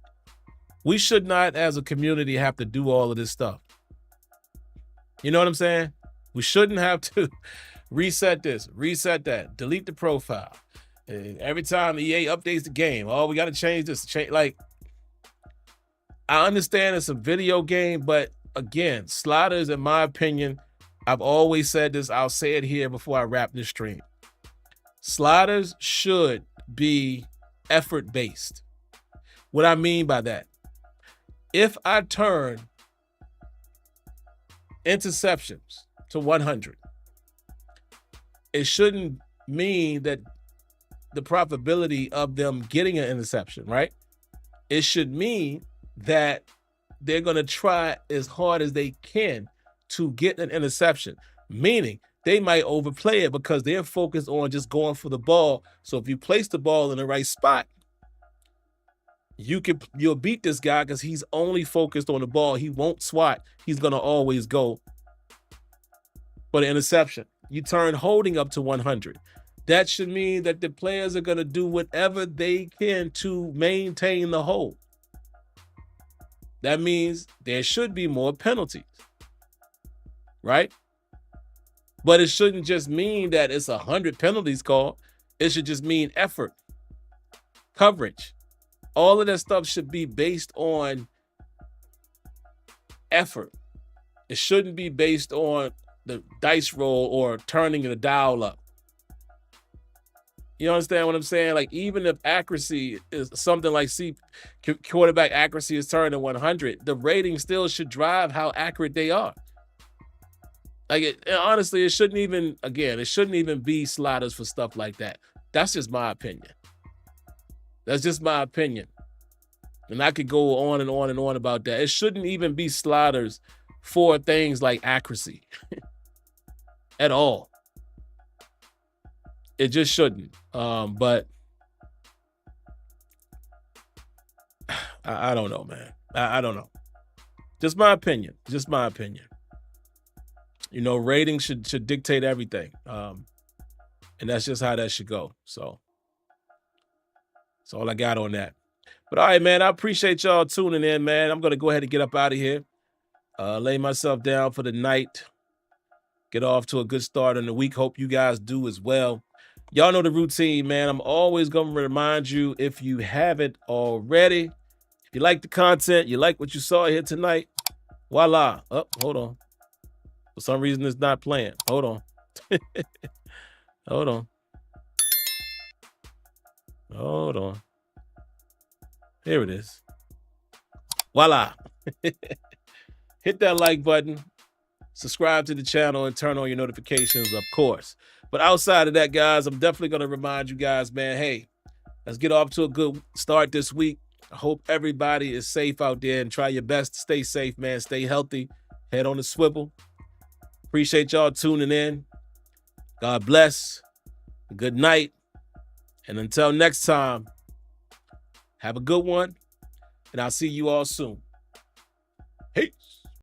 We should not, as a community, have to do all of this stuff. You know what I'm saying? We shouldn't have to reset this, reset that, delete the profile. And every time EA updates the game, oh, we got to change this. Like, I understand it's a video game, but again, sliders, in my opinion, I've always said this, I'll say it here before I wrap this stream. Sliders should be effort-based. What I mean by that, if I turn interceptions to 100, it shouldn't mean that the probability of them getting an interception, right? It should mean that they're going to try as hard as they can to get an interception, meaning they might overplay it because they're focused on just going for the ball. So if you place the ball in the right spot, you'll beat this guy because he's only focused on the ball. He won't swat. He's going to always go for the interception. You turn holding up to 100. That should mean that the players are going to do whatever they can to maintain the hold. That means there should be more penalties, right? But it shouldn't just mean that it's 100 penalties called. It should just mean effort, coverage. All of that stuff should be based on effort. It shouldn't be based on the dice roll or turning the dial up. You understand what I'm saying? Like, even if accuracy is something like quarterback accuracy is turned to 100, the rating still should drive how accurate they are. Like, honestly, it shouldn't even be sliders for stuff like that. That's just my opinion. That's just my opinion. And I could go on and on and on about that. It shouldn't even be sliders for things like accuracy at all. It just shouldn't. But I don't know, man. I don't know. Just my opinion. Just my opinion. You know, ratings should dictate everything. And that's just how that should go. So that's all I got on that. But all right, man, I appreciate y'all tuning in, man. I'm going to go ahead and get up out of here. Lay myself down for the night. Get off to a good start in the week. Hope you guys do as well. Y'all know the routine, man. I'm always going to remind you, if you haven't already, if you like the content, you like what you saw here tonight, voila. Oh, hold on. For some reason, it's not playing. Hold on. Hold on. Hold on. Here it is. Voila. Hit that like button. Subscribe to the channel and turn on your notifications, of course. But outside of that, guys, I'm definitely going to remind you guys, man, hey, let's get off to a good start this week. I hope everybody is safe out there, and try your best to stay safe, man. Stay healthy. Head on the swivel. Appreciate y'all tuning in. God bless. Good night. And until next time, have a good one, and I'll see you all soon.